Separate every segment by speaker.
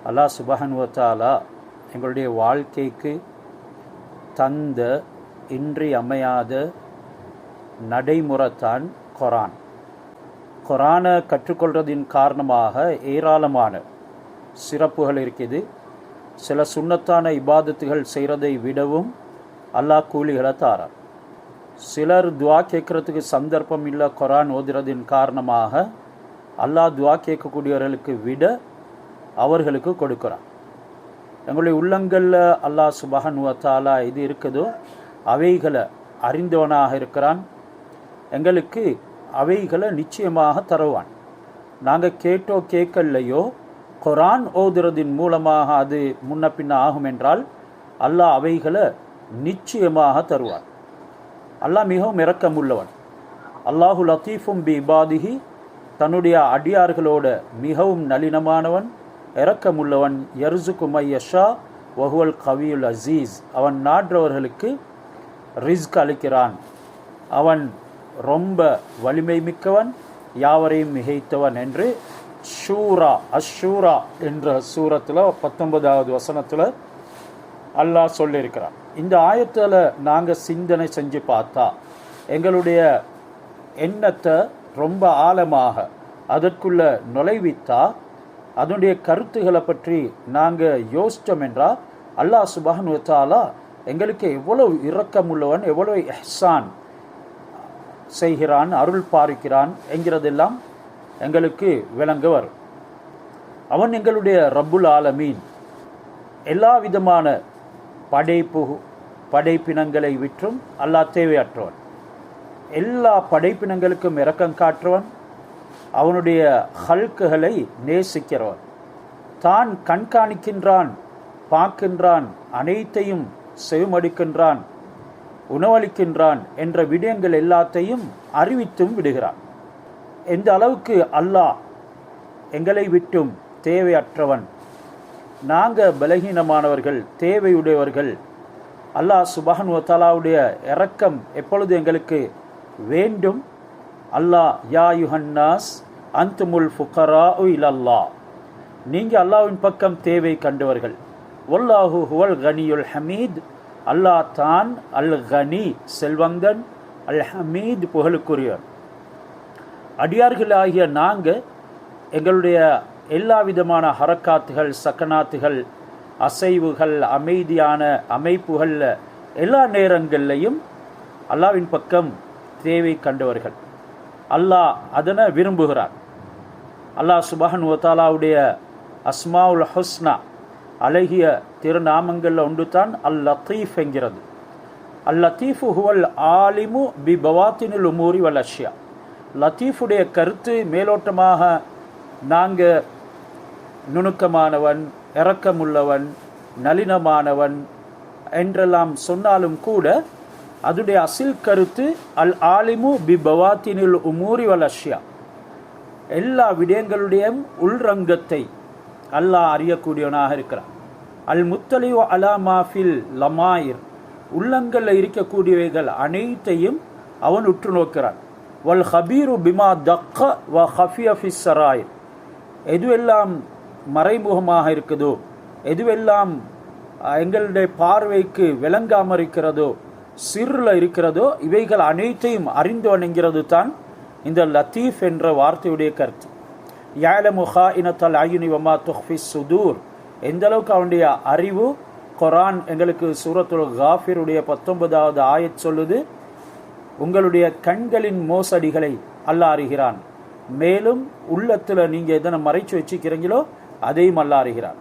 Speaker 1: அல்லாஹ் சுப்ஹானஹு வ தஆலா எங்களுடைய வாழ்க்கைக்கு தந்த இன்றியமையாத நடைமுறைத்தான் குர்ஆன். குர்ஆனை கற்றுக்கொள்றதின் காரணமாக ஏராளமான சிறப்புகள் இருக்குது. சில சுன்னத்தான இபாதத்துகள் செய்கிறதை விடவும் அல்லாஹ் கூலிகளை தாரார். சிலர் துவா கேட்குறதுக்கு சந்தர்ப்பம் இல்லை, குர்ஆன் ஓதுறதின் காரணமாக அல்லாஹ் துவா கேட்கக்கூடியவர்களுக்கு விட அவர்களுக்கு கொடுக்குறான். எங்களுடைய உள்ளங்களில் அல்லாஹ் சுப்ஹானஹு வ தஆலா இது இருக்குதோ அவைகளை அறிந்தவனாக இருக்கிறான். எங்களுக்கு அவைகளை நிச்சயமாக தருவான். நாங்கள் கேட்டோ கேட்கலையோ குர்ஆன் ஓதுறதின் மூலமாக அது முன்ன பின்ன ஆகும் என்றால் அல்லாஹ் அவைகளை நிச்சயமாக தருவான். அல்லாஹ் மிகவும் இரக்கமுள்ளவன். அல்லாஹு லத்தீஃபும் பி இபாதிஹி, தன்னுடைய அடியார்களோட மிகவும் நளினமானவன், இரக்கமுள்ளவன். யர்சுகு மை யஷா வஹுவல் கவியுல் அசீஸ், அவன் நாடுறவர்களுக்கு ரிஸ்க் அளிக்கிறான். அவன் ரொம்ப வலிமை மிக்கவன், யாவரையும் மிகைத்தவன் என்று அஷ்ஷூரா என்ற சூரத்தில் 19வது வசனத்தில் அல்லாஹ் சொல்லியிருக்கிறான். இந்த ஆயத்தில் நாங்கள் சிந்தனை செஞ்சு பார்த்தா எங்களுடைய எண்ணத்தை ரொம்ப ஆழமாக அதற்குள்ள நுழைவித்தா அதனுடைய கருத்துக்களை பற்றி நாங்கள் யோசித்தோம் என்றால் அல்லாஹ் சுப்ஹானஹு வ தஆலா எங்களுக்கு எவ்வளவு இரக்கமுள்ளவன், எவ்வளவு இஹ்சான் செய்கிறான், அருள் பாரிக்கிறான் என்கிறதெல்லாம் எங்களுக்கு விளங்க வரும். அவன் எங்களுடைய ரப்புல் ஆலமீன். எல்லா விதமான படைப்பினங்களை விற்றும் அல்லாஹ் தேவையற்றவன். எல்லா படைப்பினங்களுக்கும் இரக்கம் காட்டுறவன். அவனுடைய ஹல்குகளை நேசிக்கிறவன். தான் கண்காணிக்கின்றான், பார்க்கின்றான், அனைத்தையும் செவிமடுக்கின்றான், உணவளிக்கின்றான் என்ற விடயங்கள் எல்லாத்தையும் அறிவித்தும் விடுகிறான். எந்த அளவுக்கு அல்லாஹ் எங்களை விட்டும் தேவையற்றவன், நாங்கள் பலகீனமானவர்கள், தேவையுடையவர்கள். அல்லாஹ் சுப்ஹானஹு வ தஆலாவுடைய இரக்கம் எப்பொழுது எங்களுக்கு வேண்டும்? அல்லாஹ் யா யுஹன்னாஸ் அன்துமுல் ஃபுகராஉ இலல்லாஹ், நீங்கள் அல்லாஹ்வின் பக்கம் தேவை கண்டவர்கள். வல்லாஹு ஹுவல் கனியுல் ஹமீத், அல்லாஹ் தான் அல் கனி செல்வந்தன், அல் ஹமீத் புகழுக்குரியவர். அடியார்களாகிய நாங்கள் எங்களுடைய எல்லா விதமான ஹரக்காத்துகள், சக்கனாத்துகள், அசைவுகள், அமைதியான அமைப்புகள் எல்லா நேரங்கள்லையும் அல்லாஹ்வின் பக்கம் தேவை கண்டவர்கள். அல்லாஹ் அதனை விரும்புகிறார். அல்லாஹ் சுப்ஹானஹு வ தஆலாவுடைய அஸ்மாஉல் ஹுஸ்னா அழகிய திருநாமங்களில் ஒன்று தான் அல் லத்தீஃப் என்கிறது. அல் லத்தீஃபு ஹுவல் ஆலிமு பி பவாத்தினுல் உமூரி வல் அஷ்யா. லத்தீஃபுடைய கருத்து மேலோட்டமாக நாங்கள் நுணுக்கமானவன், இரக்கமுள்ளவன், நளினமானவன் என்றெல்லாம் சொன்னாலும் கூட அதனுடைய அசில் கருத்து அல் ஆலிமு பி பவாத்தினுல் உமூரி வல் அஷ்யா. எல்லா விடயங்களுடைய உள்ரங்கத்தை அல்லாஹ் அறியக்கூடியவனாக இருக்கிறான். அல் முத்தலியு அலா மாஃபில் லமாயிர், உள்ளங்களில் இருக்கக்கூடியவைகள் அனைத்தையும் அவன் உற்று நோக்கிறான். வல் ஹபீரு பிமா தக்க வ ஹஃபிய ஃபிஸ் சராயிர், எதுவெல்லாம் மறைமுகமாக இருக்குதோ, எதுவெல்லாம் எங்களுடைய பார்வைக்கு விளங்காமல் இருக்கிறதோ, சிறில் இருக்கிறதோ, இவைகள் அனைத்தையும் அறிந்தவன் என்கிறது தான் இந்த லத்தீஃப் என்ற வார்த்தையுடைய கருத்து. யஅலமு ஹாயினத்தல் அயுனி வமா துஃபிஸ் சுதூர், எந்த அளவுக்கு அவனுடைய அறிவு. குர்ஆன் எங்களுக்கு சூரத்துல் காஃபிருடைய 19வது ஆயத் சொல்லுது, உங்களுடைய கண்களின் மோசடிகளை அல்லாஹ் அறிகிறான், மேலும் உள்ளத்தில் நீங்கள் எதனை மறைச்சு வச்சுக்கிறீங்களோ அதையும் அல்லாஹ் அறிகிறான்.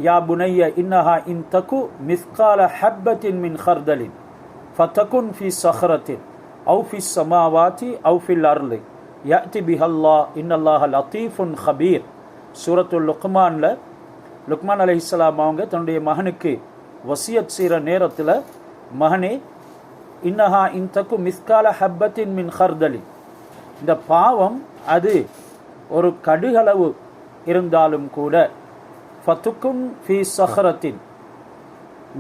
Speaker 1: யா புனைய இன்னஹா இன் தகு மிஸ்கால ஹப்பத்தின் மின் ஹர்தலின் ஃபதகுன் ஃபி ஸஹ்ரத்தின் அவு ஃபி ஸமாவாதி அவு ஃபில் அர்லி யஅதி பிஹல்லாஹ் இன்னல்லாஹ லத்தீஃபுன் ஹபீர். சூரத்துல் லுக்மான் அலைஹிஸ்ஸலாம் அவங்க தன்னுடைய மகனுக்கு வசியத் செய்கிற நேரத்தில், மகனே இன்னஹா இன் தகு மிஸ்கால ஹப்பத்தின் மின் ஹர்தலின், இந்த பாவம் அது ஒரு கடுகளவு இருந்தாலும் கூட, ஃபதுக்குன் ஃபி ஸஹ்ரத்தின்,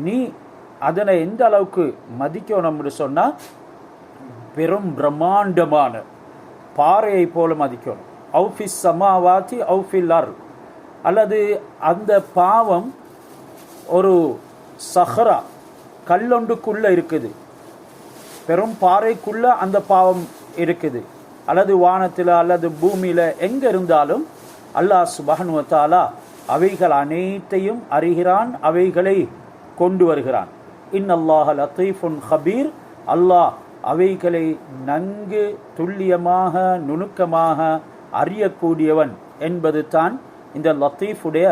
Speaker 1: நீ அதனை எந்த அளவுக்கு மதிக்கணும்னு சொன்னால் பெரும் பிரம்மாண்டமான பாறையை போல மதிக்கணும். அவு ஃபி ஸமாவாதி அவு ஃபில் அர்ல், அல்லது அந்த பாவம் ஒரு சஹரா கல்லொண்டுக்குள்ள இருக்குது, பெரும் பாறைக்குள்ள அந்த பாவம் இருக்குது, அல்லது வானத்தில் அல்லது பூமியில் எங்கே இருந்தாலும் அல்லாஹ் சுப்ஹானஹு வ தஆலா அவைகள் அனைத்தையும் அறிகிறான், அவைகளை கொண்டு வருகிறான். இன்னல்லாஹ லத்தீஃபுன் ஹபீர், அல்லாஹ் அவைகளை நன்கு துல்லியமாக நுணுக்கமாக அறியக்கூடியவன் என்பது தான் இந்த லத்தீஃபுடைய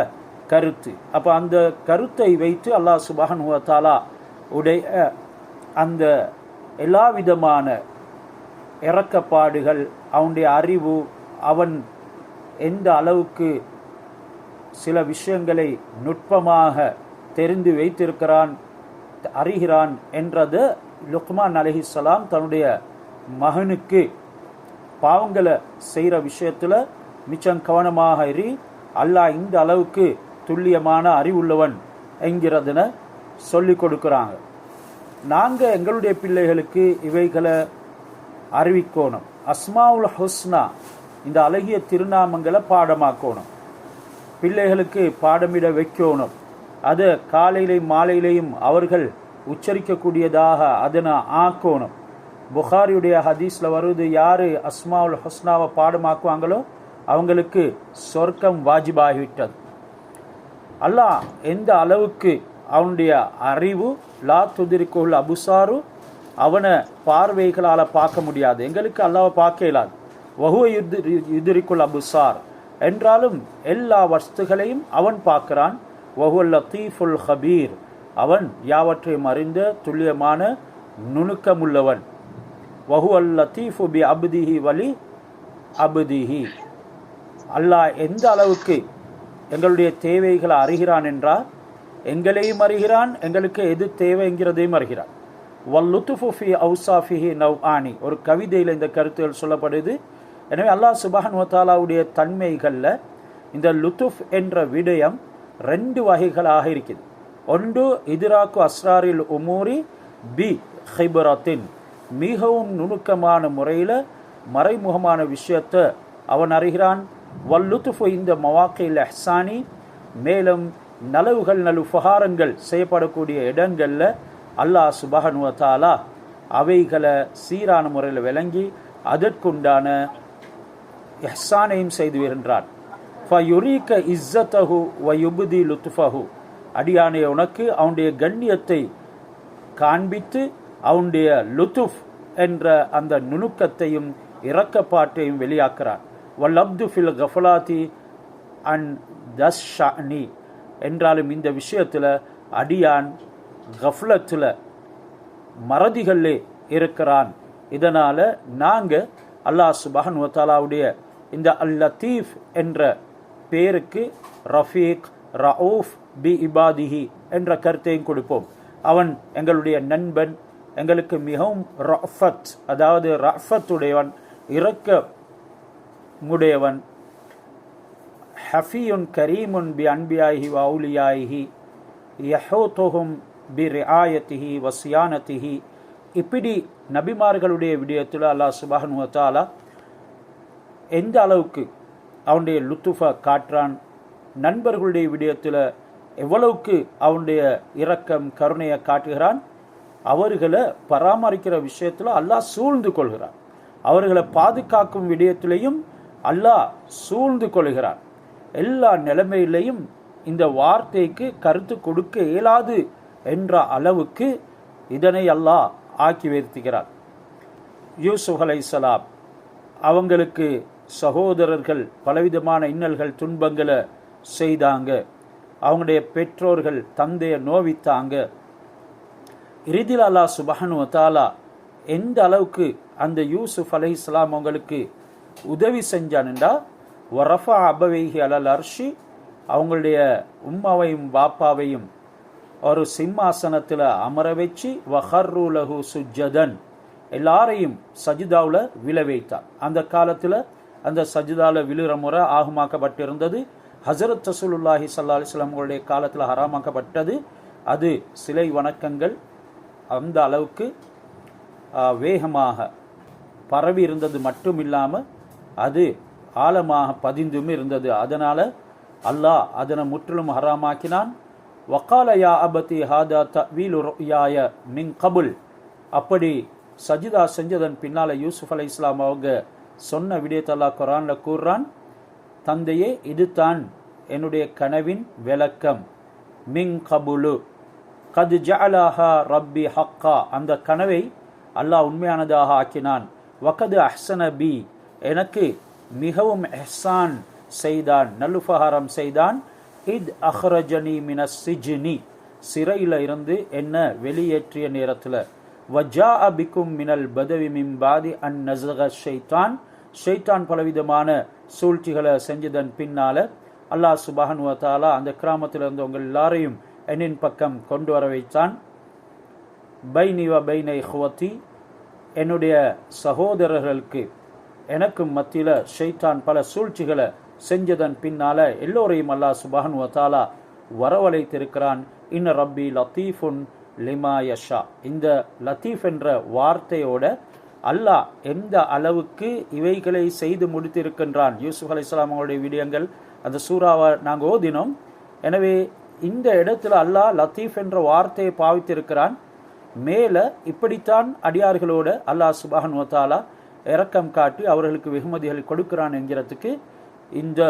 Speaker 1: கருத்து. அப்போ அந்த கருத்தை வைத்து அல்லாஹ் சுப்ஹானஹு வ தஆலா உடைய அந்த எல்லா விதமான இரக்கப்பாடுகள், அவனுடைய அறிவு, அவன் எந்த அளவுக்கு சில விஷயங்களை நுட்பமாக தெரிந்து வைத்திருக்கிறான், அறிகிறான் என்றது லுக்மான் அலைஹிஸ்ஸலாம் தன்னுடைய மகனுக்கு பாவங்களை செய்கிற விஷயத்தில் மிச்சம் கவனமாக இரு, அல்லாஹ் இந்த அளவுக்கு துல்லியமான அறிவுள்ளவன் என்கிறதுன சொல்லி கொடுக்குறாங்க. நாங்கள் எங்களுடைய பிள்ளைகளுக்கு இவைகளை அறிவிக்கணும். அஸ்மாவுல் ஹுஸ்னா, இந்த அழகிய திருநாமங்களை பாடமாக்கணும், பிள்ளைகளுக்கு பாடமிட வைக்கணும். அது காலையிலையும் மாலையிலையும் அவர்கள் உச்சரிக்கக்கூடியதாக அதனை ஆக்கணும். புகாரியுடைய ஹதீஸில் வருவது, யார் அஸ்மாவுல் ஹுஸ்னாவை பாடமாக்குவாங்களோ அவங்களுக்கு சொர்க்கம் வாஜிபாகிவிட்டது. அல்லாஹ் எந்த அளவுக்கு அவனுடைய அறிவு, லா துதிரிக்குல் அபுசாரு, அவனை பார்வைகளால் பார்க்க முடியாது, எங்களுக்கு அல்லாவை பார்க்க இயலாது. வஹுவ யுதிரிக்குல் அபுசார் என்றாலும் எல்லா வஸ்துகளையும் அவன் பார்க்கிறான். வஹுவல் லத்தீஃபுல் ஹபீர், அவன் யாவற்றையும் அறிந்த துல்லியமான நுணுக்கமுள்ளவன். வஹுவல் லத்தீஃபு பி அப்திஹி வலி அப்திஹி, அல்லாஹ் எந்த அளவுக்கு எங்களுடைய தேவைகளை அறிகிறான் என்றால் எங்களையும் அறிகிறான், எங்களுக்கு எது தேவைங்கிறதையும் அறிகிறான். வல்லுத்துஃபு ஃபி அவுசாஃபிஹி நவ்ஆனி, ஒரு கவிதையில் இந்த கருத்துகள் சொல்லப்படுது. எனவே அல்லாஹ் சுப்ஹானஹு வ தஆலாவுடைய தன்மைகளில் இந்த லுத்துஃப் என்ற விடயம் 2 வகைகளாக இருக்குது. ஒன்று இதிராக்கு அஸ்ராரில் உமூரி பி ஹிபரத்தின், மிகவும் நுணுக்கமான முறையில் மறைமுகமான விஷயத்தை அவன் அறிகிறான். வல்லுத்துஃபு இந்த மவாக்கில் இஹ்சானி, மேலும் நலவுகள் நலுபகாரங்கள் செய்யப்படக்கூடிய இடங்களில் அல்லாஹ் சுப்ஹானஹு வ தஆலா அவைகளை சீரான முறையில் விளங்கி அதற்குண்டான இஹ்சானையும் செய்து வருகின்றான். ஃபயுரீக இஸ்ஸத்தஹு வ யுப்தி லுத்ஃபஹு, அடியானே உனக்கு அவனுடைய கண்ணியத்தை காண்பித்து அவனுடைய லுத்துஃப் என்ற அந்த நுணுக்கத்தையும் இரக்கப்பாட்டையும் வெளியாக்குறான். வல்லப்து ஃபில் கஃபலாத்தி அன் தஸ்ஷனி, என்றாலும் இந்த விஷயத்தில் அடியான் கஃப்லத்தில் மறதிகளே இருக்கிறான். இதனால் நாங்கள் அல்லாஹ் சுப்ஹானஹு வ தஆலாவுடைய இந்த அல் லத்தீஃப் என்ற பேருக்கு ரஃபீக் ரவுஃப் பி இபாதிஹி என்ற கருத்தையும் கொடுப்போம். அவன் எங்களுடைய நண்பன், எங்களுக்கு மிகவும் ரஃபத், அதாவது ரஃபத்துடையவன், இரக்க முடையவன். ஹஃபியுன் கரீமுன் பி அன்பியாஹி வ அவுலியாஹி யஹூதுஹும் பி ரிஆயத்திஹி வ சியானத்திஹி. இப்படி நபிமார்களுடைய விடயத்தில் அல்லாஹ் சுப்ஹானஹு வ தஆலா எந்த அளவுக்கு அவனுடைய லுத்துஃபை காட்டுறான், நண்பர்களுடைய விடயத்தில் எவ்வளவுக்கு அவனுடைய இரக்கம் கருணையை காட்டுகிறான். அவர்களை பராமரிக்கிற விஷயத்தில் அல்லாஹ் சூழ்ந்து கொள்கிறான், அவர்களை பாதுகாக்கும் விடயத்திலையும் அல்லாஹ் சூழ்ந்து கொள்கிறான். எல்லா நிலைமையிலையும் இந்த வார்த்தைக்கு கருத்து கொடுக்க இயலாது என்ற அளவுக்கு இதனை அல்லாஹ் ஆக்கி வைத்திருக்கிறார். யூசுப் அலைஹிஸ்ஸலாம் அவங்களுக்கு சகோதரர்கள் பலவிதமான இன்னல்கள் துன்பங்களை செய்தாங்க, அவங்களுடைய பெற்றோர்கள் தந்தையை நோவித்தாங்க. இறுதியில் அல்லாஹ் சுப்ஹானஹு வ தஆலா எந்த அளவுக்கு அந்த யூசுப் அலைஹிஸ்ஸலாம் அவங்களுக்கு உதவி செஞ்சான்டா, வரஃபா அபவைஹி அலல் அர்ஷி, அவங்களுடைய உம்மாவையும் பாப்பாவையும் ஒரு சிம்மாசனத்தில் அமர வச்சு வஹர்ரு லஹு சுஜ்ஜதன், எல்லாரையும் சஜிதாவில் விழ வைத்தார். அந்த காலத்தில் அந்த சஜிதாவில் விழுற முறை ஆகுமாக்கப்பட்டிருந்தது. ஹஸரத் ரசூலுல்லாஹி ஸல்லல்லாஹு அலைஹி வஸல்லம் அவங்களுடைய காலத்தில் ஹராமாக்கப்பட்டது. அது சிலை வணக்கங்கள் அந்த அளவுக்கு வேகமாக பரவி இருந்தது மட்டும் இல்லாமல் அது ஆழமாக பதிந்தும் இருந்தது. அதனால் அல்லாஹ் அதனை முற்றிலும் ஹராமாக்கினான். வக்கால யா அபதி ஹாதா தவீலு ருயாய மின் கபுல். அப்படி சஜிதா செஞ்சதன் பின்னால யூசுப் அலைஹிஸ்ஸலாம் அவங்க சொன்ன விடயத்தை அல்லாஹ் குர்ஆன்ல கூறுறான், தந்தையே இதுதான் என்னுடைய கனவின் விளக்கம். மின் கபுலு கது ஜஅலஹா ரப்பி ஹக்கா, அந்த கனவை அல்லாஹ் உண்மையானதாக ஆக்கினான். வகது அஹ்சன பி, எனக்கு மிகவும் இஹ்சான் செய்தான், நல்லுபகாரம் செய்தான். இத் அஹ்ரஜனி மினஸ் சிஜ்னி, சிறையில் இருந்து என்ன வெளியேற்றிய நேரத்தில். வஜாஅ பிக்கும் மினல் பதவி மின் பாதி அன் நஸக ஷைத்தான், ஷைத்தான் பலவிதமான சூழ்ச்சிகளை செஞ்சதன் பின்னால அல்லாஹ் சுப்ஹானஹு வ தஆலா அந்த கிராமத்தில் இருந்து உங்கள் எல்லாரையும் என்னின் பக்கம் கொண்டு வர வைத்தான். பைனி வ பைன இஹ்வதி, என்னுடைய சகோதரர்களுக்கு எனக்கும் மத்தியில் ஷைத்தான் பல சூழ்ச்சிகளை செஞ்சதன் பின்னால எல்லோரையும் அல்லாஹ் சுப்ஹானஹு வ தஆலா வரவழைத்திருக்கிறான். இன்ன ரப்பி லத்தீஃபுன் லிமா யஷா, இந்த லத்தீஃப் என்ற வார்த்தையோட அல்லாஹ் எந்த அளவுக்கு இவைகளை செய்து முடித்திருக்கின்றான். யூசுப் அலைஹிஸ்ஸலாம் அவங்களுடைய விடயங்கள் அந்த சூறாவை நாங்கள் ஓதினோம். எனவே இந்த இடத்துல அல்லாஹ் லத்தீஃப் என்ற வார்த்தையை பாவித்திருக்கிறான். மேலே இப்படித்தான் அடியார்களோட அல்லாஹ் சுப்ஹானஹு வ தஆலா இரக்கம் காட்டி அவர்களுக்கு வெகுமதிகளை கொடுக்கிறான் என்கிறதுக்கு இந்த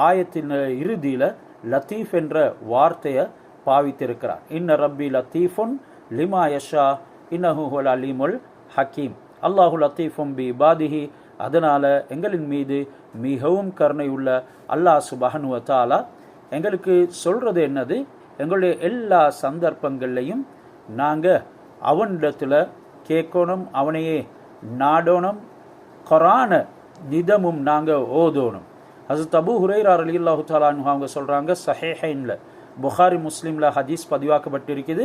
Speaker 1: ஆயத்தின் இறுதியில் லத்தீஃப் என்ற வார்த்தையை பாவித்திருக்கிறான். இன்ன ரப்பி லத்தீஃபுன் லிமா யஷா இன்னஹு ஹுவல் அலீமுல் ஹக்கீம். அல்லாஹு லத்தீஃபும் பி இபாதிஹி, அதனால எங்களின் மீது மிகவும் கருணை உள்ள அல்லாஹ் சுப்ஹானஹு வ தஆலா எங்களுக்கு சொல்றது என்னது, எங்களுடைய எல்லா சந்தர்ப்பங்கள்லையும் நாங்கள் அவனிடத்தில் கேட்கணும், அவனையே நாடணும், குர்ஆன நிதமும் நாங்கள் ஓதணும். ஹஸரத் அபூ ஹுரைரா ரலியல்லாஹு தஆலா அன்ஹு அவங்க சொல்கிறாங்க, ஸஹீஹைன்ல புகாரி முஸ்லிமில் ஹதீஸ் பதிவாக்கப்பட்டிருக்குது.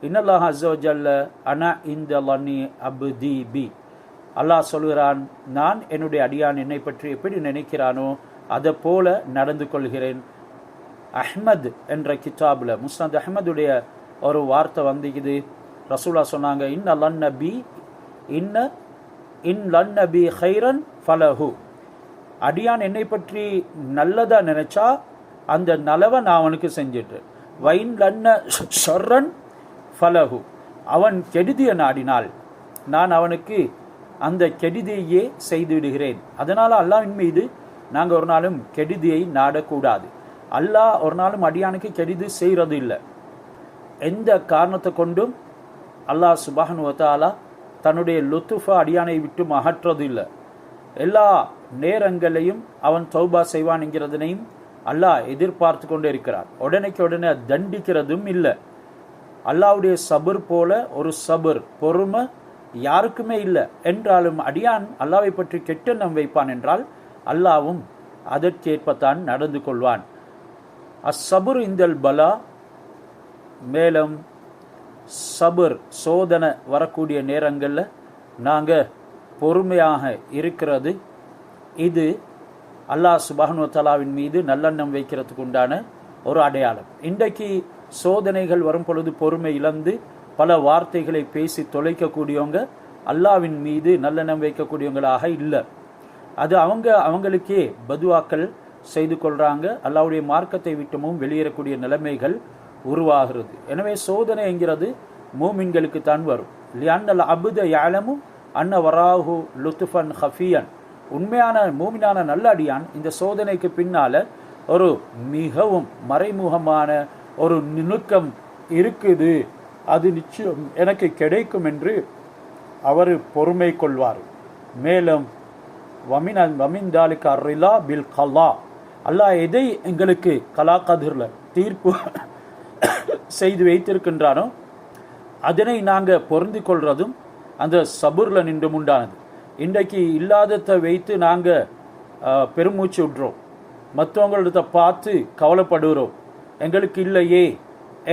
Speaker 1: இன்னல்லாஹ் அஸ்ஸ வ ஜல்ல அனா இந்த லன்னி அப்தி பி, அல்லாஹ் சொல்கிறான், நான் என்னுடைய அடியான் என்னை பற்றி எப்படி நினைக்கிறானோ அதை போல நடந்து கொள்கிறேன். அஹ்மத் என்ற கிதாபில் முஸ்னத் அஹ்மதுடைய ஒரு வார்த்தை வந்திக்குது. ரசூலா சொன்னாங்க, இன் லன்னபி ஹைரன் ஃபலஹு, அடியான் என்னை பற்றி நல்லதா நினைச்சா அந்த நலவை நான் அவனுக்கு செஞ்சிட்டு, வைன் லன்ன ஷர்ரன் ஃபலஹு, அவன் கெடுதிய நாடினால் நான் அவனுக்கு அந்த கெடுதியையே செய்து விடுகிறேன். அதனால் அல்லாஹ்வின் மீது நாங்கள் ஒரு நாளும் கெடுதியை நாடக்கூடாது. அல்லாஹ் ஒரு நாளும் அடியானுக்கு கெடுதி செய்கிறது இல்லை. எந்த காரணத்தை கொண்டும் அல்லாஹ் சுப்ஹானஹு வ தஆலா தன்னுடைய லுத்துஃபை அடியானை விட்டு அகற்றது இல்லை. எல்லா நேரங்களையும் அவன் தௌபா செய்வான் என்கிறதனையும் அல்லாஹ் எதிர்பார்த்து கொண்டே இருக்கிறார். உடனேக்கு உடனே தண்டிக்கிறதும் இல்லை. அல்லாஹ்வுடைய சபர் போல ஒரு சபர் பொறுமை யாருக்குமே இல்லை. என்றாலும் அடியான் அல்லாஹ்வை பற்றி கெட்டெண்ணம் வைப்பான் என்றால் அல்லாஹ்வும் அதற்கேற்பத்தான் நடந்து கொள்வான். அஸ்ஸபுர் இந்தல் பலா, மேலும் சபர் சோதனை வரக்கூடிய நேரங்களில் நாங்கள் பொறுமையாக இருக்கிறது, இது அல்லாஹ் சுப்ஹானஹு வ தஆலாவின் மீது நல்லெண்ணம் வைக்கிறதுக்கு உண்டான ஒரு அடையாளம். இன்றைக்கு சோதனைகள் வரும் பொழுது பொறுமை இழந்து பல வார்த்தைகளை பேசி தொலைக்கக்கூடியவங்க அல்லாஹ்வின் மீது நல்லெண்ணம் வைக்கக்கூடியவங்களாக இல்லை. அது அவங்களுக்கே பதுவாக்கள் செய்து கொள்கிறாங்க. அல்லாஹ்வுடைய மார்க்கத்தை விட்டுமும் வெளியேறக்கூடிய நிலைமைகள் உருவாகிறது. எனவே சோதனை என்கிறது மூமின்களுக்கு தான் வரும். லிஅன்னல் அப்த யஅலமு அன்ன வராஹு லுத்ஃபன் ஹஃபியன், உண்மையான மூமினான நல்ல அடியான் இந்த சோதனைக்கு பின்னால ஒரு மிகவும் மறைமுகமான ஒரு நுணுக்கம் இருக்குது, அது நிச்சயம் எனக்கு கிடைக்கும் என்று அவர் பொறுமை கொள்வார். மேலும் வமின் தாலிக அர்ரிலா பில் கலா, அல்லாஹ் எதை எங்களுக்கு கலா கதிரில் தீர்ப்பு செய்து வைத்திருக்கின்றானோ அதனை நாங்கள் பொருந்தி கொள்றதும் அந்த சபூரில் நின்று உண்டானது. இன்றைக்கு இல்லாததை வைத்து நாங்கள் பெருமூச்சு விட்றோம், மற்றவங்கள்ட்ட பார்த்து கவலைப்படுகிறோம், எங்களுக்கு இல்லையே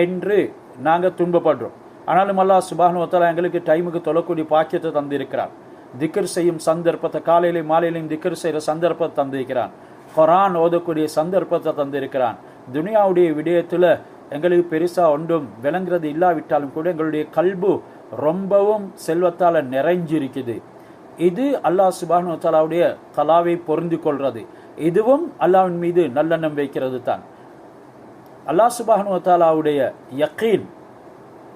Speaker 1: என்று நாங்கள் துன்பப்படுறோம். ஆனாலும் அல்லாஹ் சுப்ஹானஹு வ தஆலா எங்களுக்கு டைமுக்கு தொழக்கூடிய பாக்கியத்தை தந்திருக்கிறான். திக்ர் செய்யும் சந்தர்ப்பத்தை, காலையிலையும் மாலையிலையும் திக்ர் செய்கிற சந்தர்ப்பத்தை தந்திருக்கிறான். குர்ஆன் ஓதக்கூடிய சந்தர்ப்பத்தை தந்திருக்கிறான். துனியாவுடைய விடயத்தில் எங்களுக்கு பெருசாக ஒன்றும் விளங்குறது இல்லாவிட்டாலும் கூட எங்களுடைய கல்பு ரொம்பவும் செல்வத்தால் நிறைஞ்சிருக்குது. இது அல்லாஹ் சுப்ஹானஹு வ தஆலாவுடைய கலாவை பொருந்தி கொள்வது. இதுவும் அல்லாஹ்வின் மீது நல்லெண்ணம் வைக்கிறது தான். அல்லாஹ் சுப்ஹானஹு வ தஆலாவுடைய யகீன்,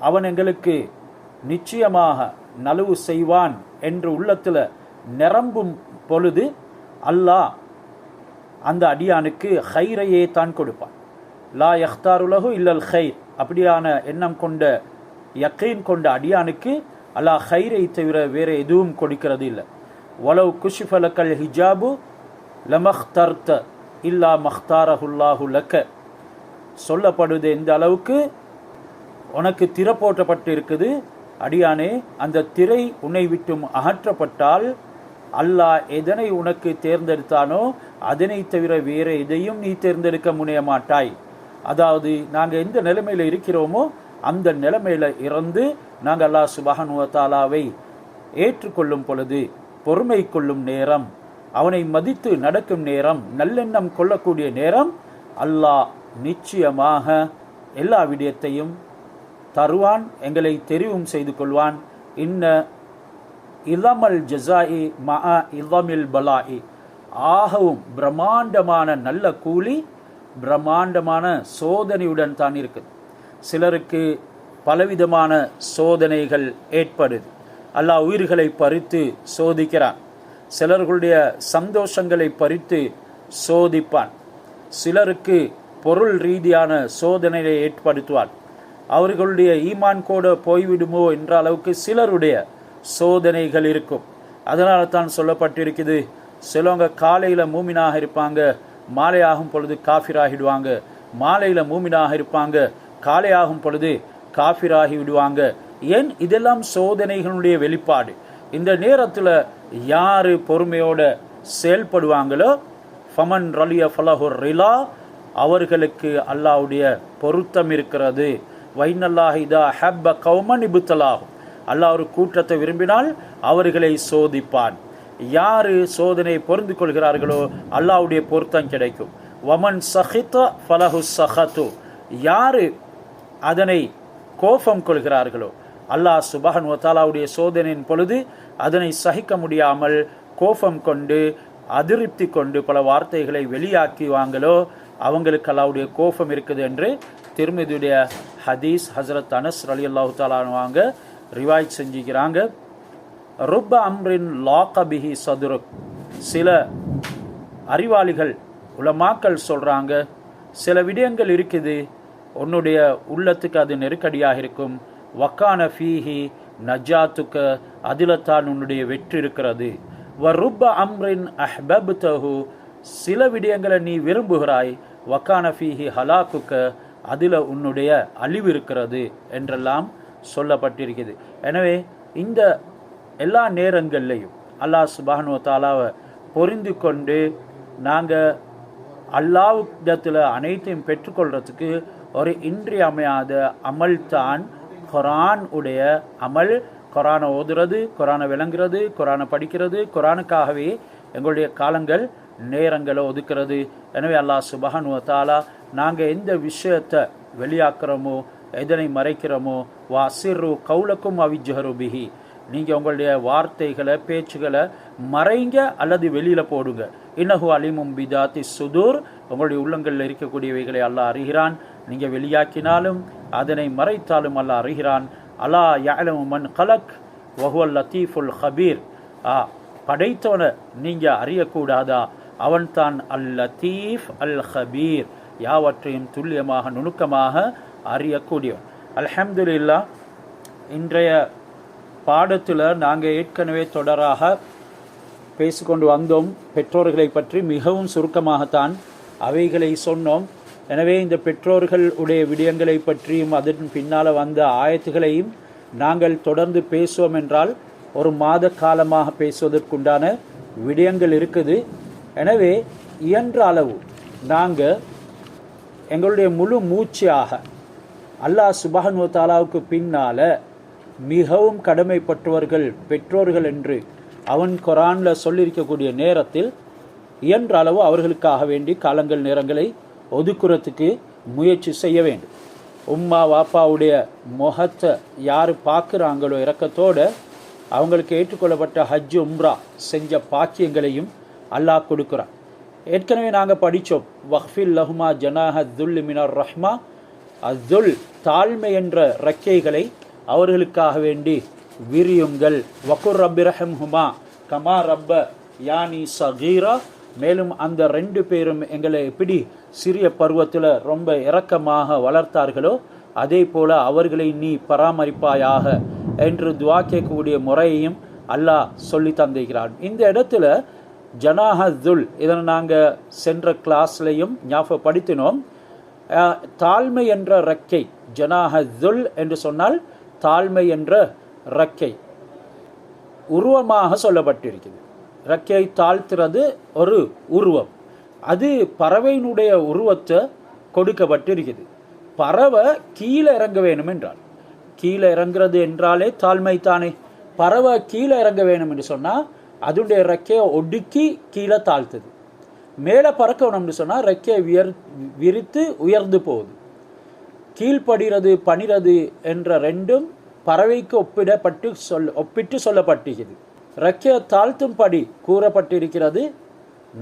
Speaker 1: அவன் எங்களுக்கு நிச்சயமாக நலவு செய்வான் என்று உள்ளத்தில் நிரம்பும் பொழுது அல்லாஹ் அந்த அடியானுக்கு ஹைரையே தான் கொடுப்பான். லா யஹ்தாருலஹு இல்லல் ஹைர், அப்படியான எண்ணம் கொண்ட யகீன் கொண்ட அடியானுக்கு அல்லாஹ் ஹைரை தவிர வேறு எதுவும் கொடுக்கிறது இல்லை. வலவ் குஷிஃபலக்கல் ஹிஜாபு லமஹ்தர்த இல்லா மஹ்தாரஹுல்லாஹு லக்க, சொல்லப்படுது எந்த அளவுக்கு உனக்கு திரை போட்டப்பட்டு இருக்குது அடியானே, அந்த திரை உன்னை விட்டும் அகற்றப்பட்டால் அல்லாஹ் எதனை உனக்கு தேர்ந்தெடுத்தானோ அதனை தவிர வேறு எதையும் நீ தேர்ந்தெடுக்க முடிய மாட்டாய். அதாவது நாங்கள் எந்த நிலைமையில் இருக்கிறோமோ அந்த நிலைமையில இருந்து நாங்கள் அல்லாஹ் சுப்ஹானஹு வ தஆலாவை ஏற்றுக்கொள்ளும் பொழுது, பொறுமை கொள்ளும் நேரம், அவனை மதித்து நடக்கும் நேரம், நல்லெண்ணம் கொள்ளக்கூடிய நேரம், அல்லாஹ் நிச்சயமாக எல்லா விடயத்தையும் தருவான், எங்களை தெரிவும் செய்து கொள்வான். இன்ன இலமல் ஜஸாஇ மஅ இலமில் பலாஇ, ஆகவும் பிரம்மாண்டமான நல்ல கூலி பிரம்மாண்டமான சோதனையுடன் தான் இருக்குது. சிலருக்கு பலவிதமான சோதனைகள் ஏற்படுது. அல்லாஹ் உயிர்களை பறித்து சோதிக்கிறான். சிலர்களுடைய சந்தோஷங்களை பறித்து சோதிப்பான். சிலருக்கு பொருள் ரீதியான சோதனையை ஏற்படுத்துவான். அவர்களுடைய ஈமான் கூட போய்விடுமோ என்ற அளவுக்கு சிலருடைய சோதனைகள் இருக்கும். அதனால தான் சொல்லப்பட்டிருக்குது, சிலவங்க காலையில் மூமினாக இருப்பாங்க, மாலை ஆகும் பொழுது காஃபிராகிடுவாங்க. மாலையில் மூமினாக இருப்பாங்க, காலை ஆகும் பொழுது காஃபிராகி விடுவாங்க. ஏன்? இதெல்லாம் சோதனைகளுடைய வெளிப்பாடு. இந்த நேரத்தில் யார் பொறுமையோட செயல்படுவாங்களோ, ஃபமன் ரலிய ஃபலஹுர் ரிலா, அவர்களுக்கு அல்லாஹ்வுடைய பொருத்தம் இருக்கிறது. வைனல்லாஹி இதா ஹப்ப கௌமன் இப்தலாஹும், அல்லாஹ் ஒரு கூட்டத்தை விரும்பினால் அவர்களை சோதிப்பான். யார் சோதனையை பொருந்து கொள்கிறார்களோ அல்லாஹ்வுடைய பொருத்தம் கிடைக்கும். வமன் சஹித ஃபலஹு சஹது, யார் அதனை கோபம் கொள்கிறார்களோ, அல்லாஹ் சுப்ஹானஹு வ தஆலாவுடைய சோதனையின் பொழுது அதனை சகிக்க முடியாமல் கோபம் கொண்டு அதிருப்தி கொண்டு பல வார்த்தைகளை வெளியாக்குவாங்களோ அவங்களுக்கு அல்லாஹ்வுடைய கோபம் இருக்குது என்று திர்மிதியுடைய ஹதீஸ் ஹஸ்ரத் அனஸ் ரலியல்லாஹு தஆலா வாங்க ரிவாயத் செஞ்சுக்கிறாங்க. ருப்ப அம்ரின் லாகபிஹி சதுருக், சில அறிவாளிகள் உலமாக்கள் சொல்கிறாங்க, சில விடயங்கள் இருக்குது உன்னுடைய உள்ளத்துக்கு அது நெருக்கடியாக இருக்கும். வக்கான ஃபீஹி நஜாத்துக்க, அதில் தான் உன்னுடைய வெற்றி இருக்கிறது. வ ருப்ப அம்ரின் அஹ்பப்தஹு, சில விடயங்களை நீ விரும்புகிறாய். வக்கான ஃபீஹி ஹலாக்குக்க, அதில் உன்னுடைய அழிவு இருக்கிறது என்றெல்லாம் சொல்லப்பட்டிருக்குது. எனவே இந்த எல்லா நேரங்கள்லையும் அல்லாஹ் சுப்ஹானஹு வ தஆலாவை பொருந்து கொண்டு நாங்கள் அல்லாஹ்விடத்தில் அனைத்தையும் பெற்றுக்கொள்றதுக்கு ஒரு இன்றியமையாத அமல் தான் குர்ஆன் உடைய அமல். குர்ஆனை ஓதுறது, குர்ஆனை விளங்குறது, குர்ஆனை படிக்கிறது, குர்ஆனுக்காகவே எங்களுடைய காலங்கள் நேரங்களை ஒதுக்கிறது. எனவே அல்லாஹ் சுப்ஹானஹு வ தஆலா நாங்கள் எந்த விஷயத்தை வெளியாக்குறோமோ, எதனை மறைக்கிறோமோ, வசிர்ரு கௌலக்கும் அவிஜ்ஹரு பிஹி, நீங்கள் உங்களுடைய வார்த்தைகளை பேச்சுகளை மறைங்க அல்லது வெளியில் போடுங்க. இன்னஹு அலிமும் பிதாத்தி சுதூர், உங்களுடைய உள்ளங்களில் இருக்கக்கூடியவைகளை அல்லாஹ் அறிகிறான். நீங்கள் வெளியாக்கினாலும் அதனை மறைத்தாலும் அல்லாஹ் அறிகிறான். அல்லா யஅலமு மன் கலக் வஹுவல் லத்தீஃபுல் ஹபீர், படைத்தவனை நீங்கள் அறியக்கூடாதா? அவன்தான் அல் லத்தீஃப் அல் ஹபீர், யாவற்றையும் துல்லியமாக நுணுக்கமாக அறியக்கூடியவன். அல்ஹம்துலில்லாஹ், இன்றைய பாடத்தில் நாங்கள் ஏற்கனவே தொடராக பேசிக்கொண்டு வந்தோம். பெற்றோர்களை பற்றி மிகவும் சுருக்கமாகத்தான் அவைகளை சொன்னோம். எனவே இந்த பெற்றோர்கள் உடைய விடயங்களை பற்றியும் அதன் பின்னால் வந்த ஆயத்துகளையும் நாங்கள் தொடர்ந்து பேசுவோம் என்றால் ஒரு மாத காலமாக பேசுவதற்குண்டான விடயங்கள் இருக்குது. எனவே இயன்ற அளவு நாங்கள் எங்களுடைய முழு மூச்சாக அல்லாஹ் சுப்ஹானஹு வ தஆலாவுக்கு பின்னால் மிகவும் கடமைப்பட்டவர்கள் பெற்றோர்கள் என்று அவன் குர்ஆனில் சொல்லியிருக்கக்கூடிய நேரத்தில் இயன்ற அளவு அவர்களுக்காக வேண்டி காலங்கள் நேரங்களை ஒதுக்குறதுக்கு முயற்சி செய்ய வேண்டும். உம்மா வாப்பாவுடைய முகத்தை யார் பார்க்குறாங்களோ இரக்கத்தோடு அவங்களுக்கு ஏற்றுக்கொள்ளப்பட்ட ஹஜ் உம்ரா செஞ்ச பாக்கியங்களையும் அல்லாஹ் கொடுக்குறான். ஏற்கனவே நாங்கள் படித்தோம், வஹ்ஃபில் லஹுமா ஜனாஹ துல் மினர் ரஹ்மா, அத்துல் தாழ்மை என்ற ரக்கைகளை அவர்களுக்காக வேண்டி விரியுங்கள். வகுர் ரப்பி ரஹம்ஹுமா கமா ரப்ப யானி சகீரா, மேலும் அந்த 2 பேரும் எங்களை எப்படி சிறிய பருவத்தில் ரொம்ப இரக்கமாக வளர்த்தார்களோ அதே போல அவர்களை நீ பராமரிப்பாயாக என்று துவா கேட்கக்கூடிய முறையையும் அல்லாஹ் சொல்லி தந்திருக்கிறான். இந்த இடத்துல ஜனாஹுல், இதனை நாங்கள் சென்ற கிளாஸ்லையும் ஞாபகப்படுத்தினோம். தாழ்மை என்ற ரக்கை, ஜனாஹுல் என்று சொன்னால் தாழ்மை என்ற ரக்கை உருவமாக சொல்லப்பட்டிருக்கிறது. ரக்கையை தாழ்த்துறது ஒரு உருவம், அது பறவையினுடைய உருவத்தை கொடுக்கப்பட்டிருக்குது. பறவை கீழே இறங்க வேணும் என்றால், கீழே இறங்குறது என்றாலே தாழ்மை தானே. பறவை கீழே இறங்க வேணும் என்று சொன்னால் அதனுடைய ரெக்கையை ஒடுக்கி கீழே தாழ்த்துது. மேலே பறக்கணும்னு சொன்னால் ரெக்கையை விரித்து உயர்ந்து போகுது. கீழ்படுகிறது பணிறது என்ற 2ம் பறவைக்கு ஒப்பிட்டு சொல்லப்பட்டிருக்கிறது. ரெக்கையை தாழ்த்தும்படி கூறப்பட்டிருக்கிறது.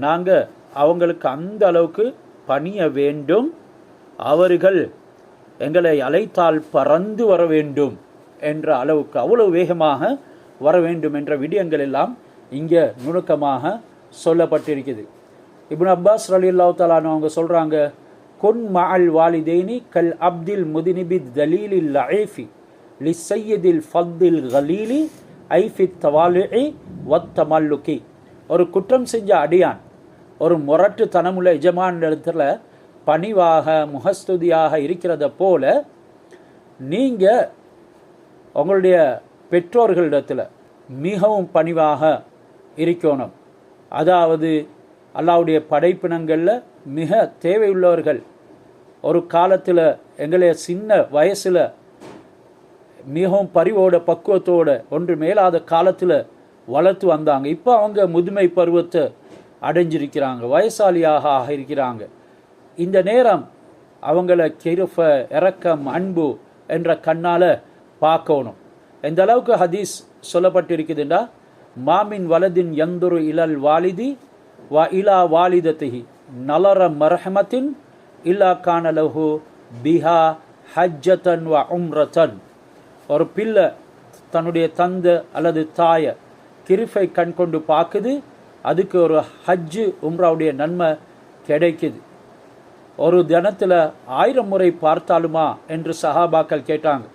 Speaker 1: நாங்கள் அவங்களுக்கு அந்த அளவுக்கு பணிய வேண்டும், அவர்கள் எங்களை அழைத்தால் பறந்து வர வேண்டும் என்ற அளவுக்கு அவ்வளவு வேகமாக வர வேண்டும் என்ற விடயங்கள் எல்லாம் இங்கே நுணுக்கமாக சொல்லப்பட்டிருக்குது. இப்னு அப்பாஸ் ரலியல்லாஹு தஆலா அவங்க சொல்கிறாங்க, குன் மஅல் வாலிதைனி கல் அப்தில் முதினிபி தலீலில் லஐஃபி லி சையதில் ஃபத்தில் கலீலி ஐஃபித் தவாலிஇ வத்தமல்லுகி. ஒரு குற்றம் செஞ்ச அடியான் ஒரு முரட்டு தனமுள்ள எஜமான இடத்துல பணிவாக முகஸ்துதியாக இருக்கிறத போல நீங்கள் உங்களுடைய பெற்றோர்களிடத்தில் மிகவும் பணிவாக இருக்கணும். அதாவது அல்லாஹ்வுடைய படைப்பினங்களில் மிக தேவையுள்ளவர்கள். ஒரு காலத்தில் எங்களை சின்ன வயசில் மிகவும் பரிவோட பக்குவத்தோட ஒன்று மேலாத காலத்தில் வளர்த்து வந்தாங்க. இப்போ அவங்க முதுமை பருவத்தை அடைஞ்சிருக்கிறாங்க, வயசாலியாக இருக்கிறாங்க. இந்த நேரம் அவங்கள கிருஃப, இரக்கம், அன்பு என்ற கண்ணால் பார்க்கணும். எந்த அளவுக்கு ஹதீஸ் சொல்லப்பட்டிருக்குதுண்டா, மாமின் வலதின் யந்துரு இலல் வாலிதி வ இலா வாலிதத்திஹி நலர மர்ஹமத்தின் இல்லா கானலஹு பிஹா ஹஜ்ஜத்தன் வ உம்ரத்தன். ஒரு பிள்ளை தன்னுடைய தந்தை அல்லது தாயை கிருஃபை கண் கொண்டு பார்க்குது, அதுக்கு ஒரு ஹஜ்ஜு உம்ராவுடைய நன்மை கிடைக்குது. ஒரு தினத்தில் 1000 முறை பார்த்தாலுமா என்று சஹாபாக்கள் கேட்டாங்க.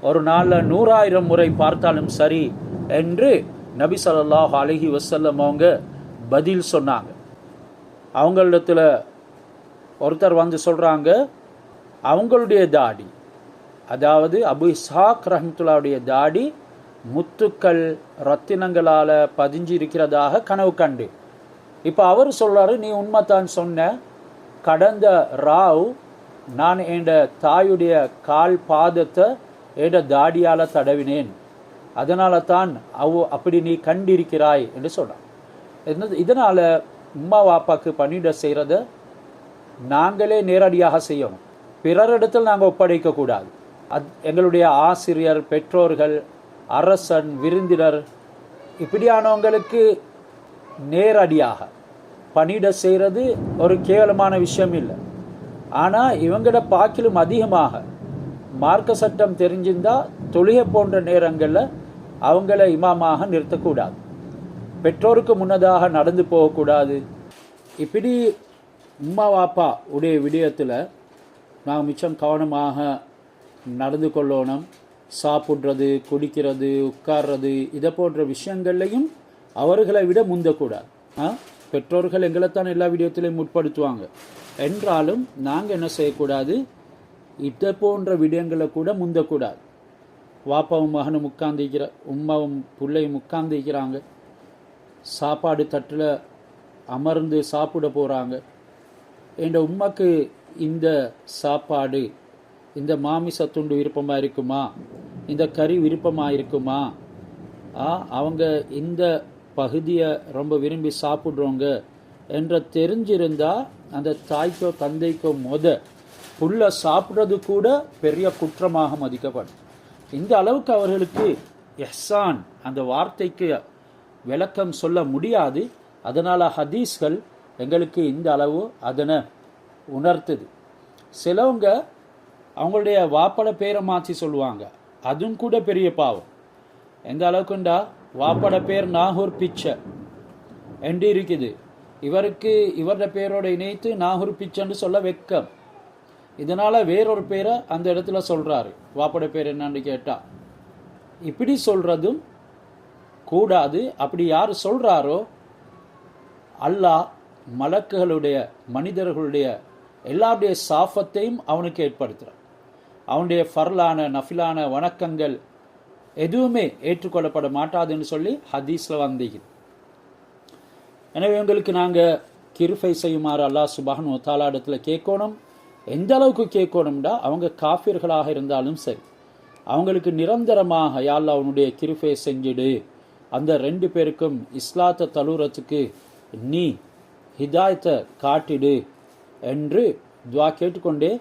Speaker 1: ஒரு நாளில் 100,000 முறை பார்த்தாலும் சரி என்று நபி ஸல்லல்லாஹு அலைஹி வஸல்லம் அவங்க பதில் சொன்னாங்க. அவங்களிடத்தில் ஒருத்தர் வந்து சொல்கிறாங்க, அவங்களுடைய தாடி, அதாவது அபு இஸ்ஹாக் ரஹ்மத்துல்லாஹுடைய தாடி முத்துக்கள் ரத்தினங்களால் பதிஞ்சு இருக்கிறதாக கனவு கண்டு. இப்போ அவர் சொல்கிறாரு, நீ உண்மைத்தான் சொன்ன, கடந்த ராவ் நான் என் தாயுடைய கால் பாதத்தை என் தாடியால் தடவினேன், அதனால தான் அப்படி நீ கண்டிருக்கிறாய் என்று சொல்கிறான். இதனால் உம்மா வாப்பாக்கு பணியிட செய்கிறத நாங்களே நேரடியாக செய்யணும், பிறரிடத்தில் நாங்கள் ஒப்படைக்கக்கூடாது. எங்களுடைய ஆசிரியர், பெற்றோர்கள், அரசன், விருந்தினர் இப்படியானவங்களுக்கு நேரடியாக பணியிட செய்கிறது ஒரு கேவலமான விஷயம் இல்லை. ஆனால் இவங்களோட பாக்கிலும் அதிகமாக மார்க்க சட்டம் தெரிஞ்சிருந்தால் தொழுகை போன்ற நேரங்களில் அவங்கள இமாமாக நிறுத்தக்கூடாது, பெற்றோருக்கு முன்னதாக நடந்து போகக்கூடாது. இப்படி உம்மா வாப்பா உடைய விடயத்தில் நாம் மிச்சம் கவனமாக நடந்து கொள்ளணும். சாப்பிட்றது, குடிக்கிறது, உட்கார்றது, இதை போன்ற விஷயங்கள்லையும் அவர்களை விட முந்தக்கூடாது. பெற்றோர்கள் எங்களைத்தான் எல்லா விடயத்திலையும் முற்படுத்துவாங்க என்றாலும் நாங்கள் என்ன செய்யக்கூடாது, இதை போன்ற விடயங்களை கூட முந்தக்கூடாது. வாப்பாவும் மகனும் உட்கார்ந்திருக்கிற, உம்மாவும் பிள்ளையும் உட்கார்ந்திருக்கிறாங்க, சாப்பாடு தட்டில் அமர்ந்து சாப்பிட போகிறாங்க. என் உம்மாக்கு இந்த சாப்பாடு, இந்த மாமிச துண்டு விருப்பமாக இருக்குமா, இந்த கறி விருப்பமாக இருக்குமா, அவங்க இந்த பகுதியை ரொம்ப விரும்பி சாப்பிட்றவங்க என்ற தெரிஞ்சிருந்தால் அந்த தாய்க்கோ தந்தைக்கோ புள்ள சாப்பிட்றது கூட பெரிய குற்றமாக மதிக்கப்படும். இந்த அளவுக்கு அவர்களுக்கு இஹ்சான் அந்த வார்த்தைக்கு விளக்கம் சொல்ல முடியாது. அதனால் ஹதீஸ்கள் எங்களுக்கு இந்த அளவு அதனை உணர்த்துது. சிலவங்க அவங்களுடைய வாப்பட பேரை மாற்றி சொல்லுவாங்க, அதுவும் கூட பெரிய பாவம். எந்த அளவுக்குண்டா, வாப்பட பேர் நாகூர் பிச்சை என்று இருக்குது, இவருக்கு இவருடைய பேரோட இணைத்து நாகூர் பிச்சைன்னு சொல்ல வெக்கம். இதனால் வேறொரு பேரை அந்த இடத்துல சொல்கிறாரு. வாப்பட பேர் என்னன்னு கேட்டால் இப்படி சொல்கிறதும் கூடாது. அப்படி யார் சொல்கிறாரோ அல்லாஹ் மலக்குகளுடைய மனிதர்களுடைய எல்லாருடைய சாஃபத்தையும் அவனுக்கு ஏற்படுத்துகிறான். அவனுடைய ஃபர்லான நஃபிலான வணக்கங்கள் எதுவுமே ஏற்றுக்கொள்ளப்பட மாட்டாதுன்னு சொல்லி ஹதீஸில் வந்தீங்க. எனவே உங்களுக்கு நாங்கள் கிருபை செய்யுமாறு அல்லாஹ் சுப்ஹானஹு வ தஆலா இடத்துல கேட்கணும். எந்த அளவுக்கு கேட்கணும்டா, அவங்க காஃபிர்களாக இருந்தாலும் சரி, அவங்களுக்கு நிரந்தரமாக யா அல்லாஹ் அவனுடைய கிருபை செஞ்சிடு, அந்த 2 பேருக்கும் இஸ்லாத்தை தழுவுறதுக்கு நீ ஹிதாயத்தை காட்டிடு என்று துவா கேட்டுக்கொண்டே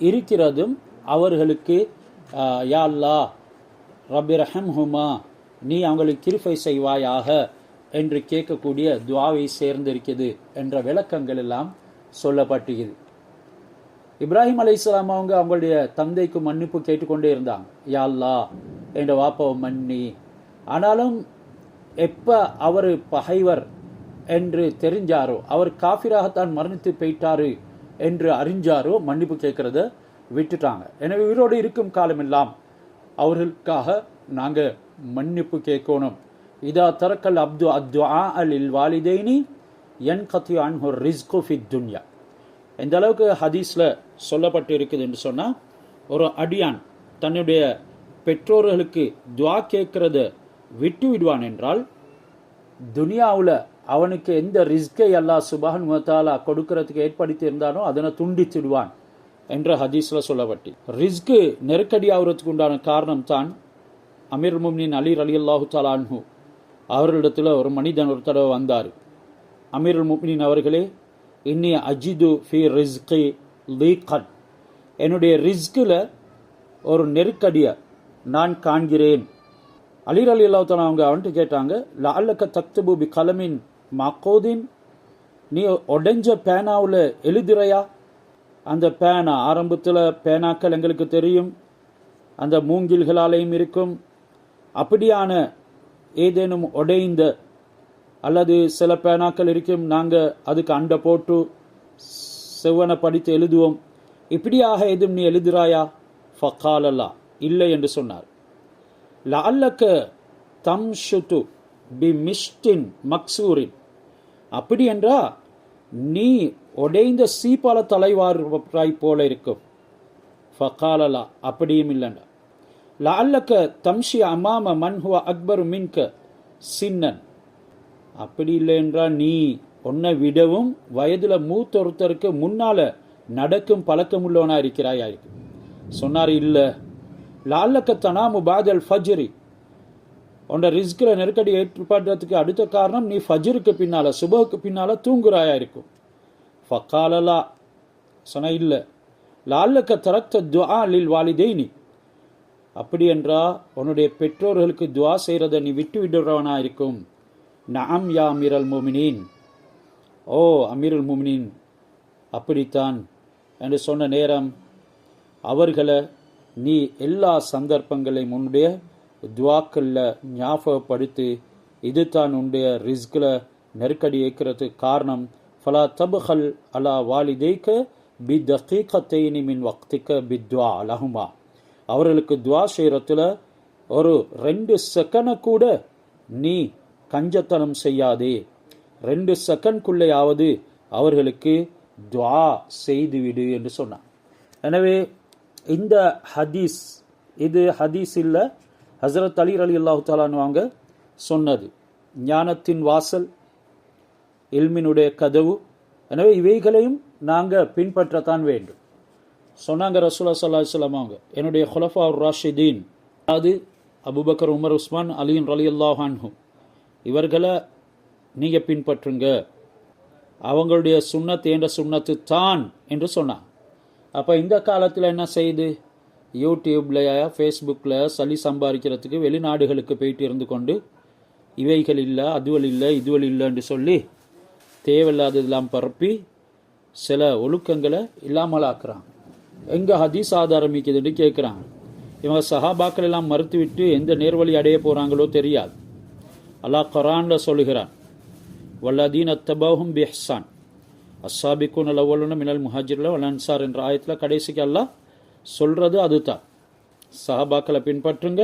Speaker 1: இருக்கிறதும் அவர்களுக்கு யா அல்லாஹ் ரப்பி ரஹம்ஹுமா, நீ அவங்களுக்கு கிருபை செய்வாயாக என்று கேட்கக்கூடிய துவாவை சேர்ந்திருக்கிறது என்ற விளக்கங்கள் எல்லாம் சொல்லப்பட்டுகிறது. இப்ராஹிம் அலைஹிஸ்ஸலாம் அவங்க அவங்களுடைய தந்தைக்கு மன்னிப்பு கேட்டுக்கொண்டே இருந்தாங்க, யா அல்லாஹ் என்ற வாப்பாவை மன்னி. ஆனாலும் எப்போ அவர் பகைவர் என்று தெரிஞ்சாரோ, அவர் காஃபிராகத்தான் மரணித்து போயிட்டாரு என்று அறிஞ்சாரோ மன்னிப்பு கேட்கறத விட்டுட்டாங்க. எனவே உயிரோடு இருக்கும் காலமெல்லாம் அவர்களுக்காக நாங்கள் மன்னிப்பு கேட்கணும். இதா தரக்கல் அப்து அத்ஆ லில் வாலிதைனி யன்கதி அன்ஹு ரிஸ்கு ஃபித் துன்யா. எந்த அளவுக்கு ஹதீஸில் சொல்லப்பட்டு இருக்குது என்று சொன்னால், ஒரு அடியான் தன்னுடைய பெற்றோர்களுக்கு துவா கேட்கறத விட்டு விடுவான் என்றால் துனியாவில் அவனுக்கு எந்த ரிஸ்கை அல்லாஹ் சுப்ஹானஹு வ தஆலா கொடுக்கறதுக்கு ஏற்படுத்தி இருந்தானோ அதனை துண்டித்துடுவான் என்ற ஹதீஸில் சொல்லப்பட்டு, ரிஸ்க்கு நெருக்கடியாகிறதுக்கு உண்டான காரணம் தான் அமீர் முஃமினீன் அலி ரலியல்லாஹு தஆலா அன்ஹு அவர்களிடத்தில் ஒரு மனிதன் ஒரு தடவை வந்தார். அமீர் முஃமினீன் அவர்களே, இன்னி அஜிது ஃபி ரிஸ்கி லீகன், என்னுடைய ரிஸ்கில் ஒரு நெருக்கடியை நான் காண்கிறேன். அலி ரலியல்லாஹு தஆலா அவங்க அவன்ட்டு கேட்டாங்க, லஅல்லக தக்துபு பி கலமின் மகூதின், நீ உடைஞ்ச பேனாவில் எழுதுறையா? அந்த பேனா ஆரம்பத்தில் பேனாக்கள் எங்களுக்கு தெரியும் அந்த மூங்கில்களாலேயும் இருக்கும். அப்படியான ஏதேனும் உடைந்த அல்லது சில பேனாக்கள் இருக்கும், நாங்கள் அதுக்கு அண்டை போட்டு செவ்வனை படித்து எழுதுவோம். இப்படியாக எதுவும் நீ எழுதுறாயா? ஃபகாலல்லா, இல்லை என்று சொன்னார். லஅல்லக தம்ஷுது பி மிஷ்டின் மக்சூரின், அப்படி என்றா நீ உடைந்த சீப்பால தலைவாராய் போல இருக்கும். ஃபகாலலா, அப்படியும் இல்லைண்டா. லஅல்லக தம்ஷி அமாம மன் ஹுவ அக்பரு மின்க சின்னன், அப்படி இல்லை என்றால் நீ உன்னை விடவும் வயதில் மூத்த ஒருத்தருக்கு முன்னால நடக்கும் பழக்கம் உள்ளவனா இருக்கிறாயா இருக்கு. சொன்னார், இல்லை. லஅல்லக தனாமு பாதல் ஃபஜ்ரி, உன்னோட ரிஸ்கில் நெருக்கடி ஏற்படுறதுக்கு அடுத்த காரணம் நீ ஃபஜ்ருக்கு பின்னால சுபஹுக்கு பின்னால தூங்குறாயா இருக்கும். ஃபகாலலா, சொன்ன இல்லை. லஅல்லக தரக்த துஆ லில் வாலிதைனி, அப்படி என்றா உன்னுடைய பெற்றோர்களுக்கு துஆ செய்கிறத நீ விட்டு விடுறவனா இருக்கும். நஅம் யா அமீரல் முஃமினீன், ஓ அமீருல் முஃமினீன், அப்படித்தான் என்று சொன்ன நேரம் அவர்களை நீ எல்லா சந்தர்ப்பங்களையும் உன்னுடைய துவாக்களில் ஞாபகப்படுத்தி, இது தான் உன்னுடைய ரிஸ்கில் நெருக்கடி ஏற்கிறதுக்கு காரணம். ஃபலா தப்ஹல் அலா வாலிதைக பி தகீகத்தைனி மின் வக்திக பித்வா லஹுமா, அவர்களுக்கு துவா செய்கிறதுல ஒரு 2 செகண்டை கூட நீ கஞ்சத்தனம் செய்யாதே. 2 செகண்ட்குள்ளேயாவது அவர்களுக்கு துவா செய்துவிடு என்று சொன்னான். எனவே இந்த ஹதீஸ், இது ஹதீஸ் இல்லை, ஹஸ்ரத் அலி ரலியல்லாஹு தஆலா அவங்க சொன்னது. ஞானத்தின் வாசல், இல்மினுடைய கதவு. எனவே இவைகளையும் நாங்கள் பின்பற்றத்தான் வேண்டும். சொன்னாங்க ரசூலுல்லாஹி ஸல்லல்லாஹு அலைஹி வஸல்லம் அவங்க, என்னுடைய குலஃபா ராஷிதீன், அதாவது அபூபக்கர், உமர், உஸ்மான், அலி ரலியல்லாஹு அன்ஹு, இவர்களை நீங்கள் பின்பற்றுங்க, அவங்களுடைய சுன்னத் என்ற சுன்னத்து தான் என்று சொன்னாங்க. அப்போ இந்த காலத்தில் என்ன செய்யுது, யூடியூப்ல ஃபேஸ்புக்கில் சளி சம்பாதிக்கிறதுக்கு வெளிநாடுகளுக்கு போயிட்டு இருந்து கொண்டு இவைகள் இல்லை, அதுவல் இல்லை, இதுவல் இல்லைன்னு சொல்லி தேவையில்லாததெல்லாம் பரப்பி சில ஒழுக்கங்களை இல்லாமல் ஆக்குறாங்க. எங்கே ஹதீஸ் ஆதாரமிக்குதுன்னு கேட்குறாங்க. இவங்க சஹாபாக்கள் எல்லாம் மறுத்துவிட்டு எந்த நேர்வழி அடைய போகிறாங்களோ தெரியாது. அல்லாஹ் குர்ஆன்ல சொல்லுகிறான், வல்லதீன தபஹும் பிஹ்சான் அஸ்ஸாபிகூன லவ்வலுன மினல் முஹாஜிரின் வல் அன்சார் என்ற ஆயத்தில் கடைசிக்கு அல்லாஹ் சொல்கிறது அதுதான். சஹாபாக்களை பின்பற்றுங்க,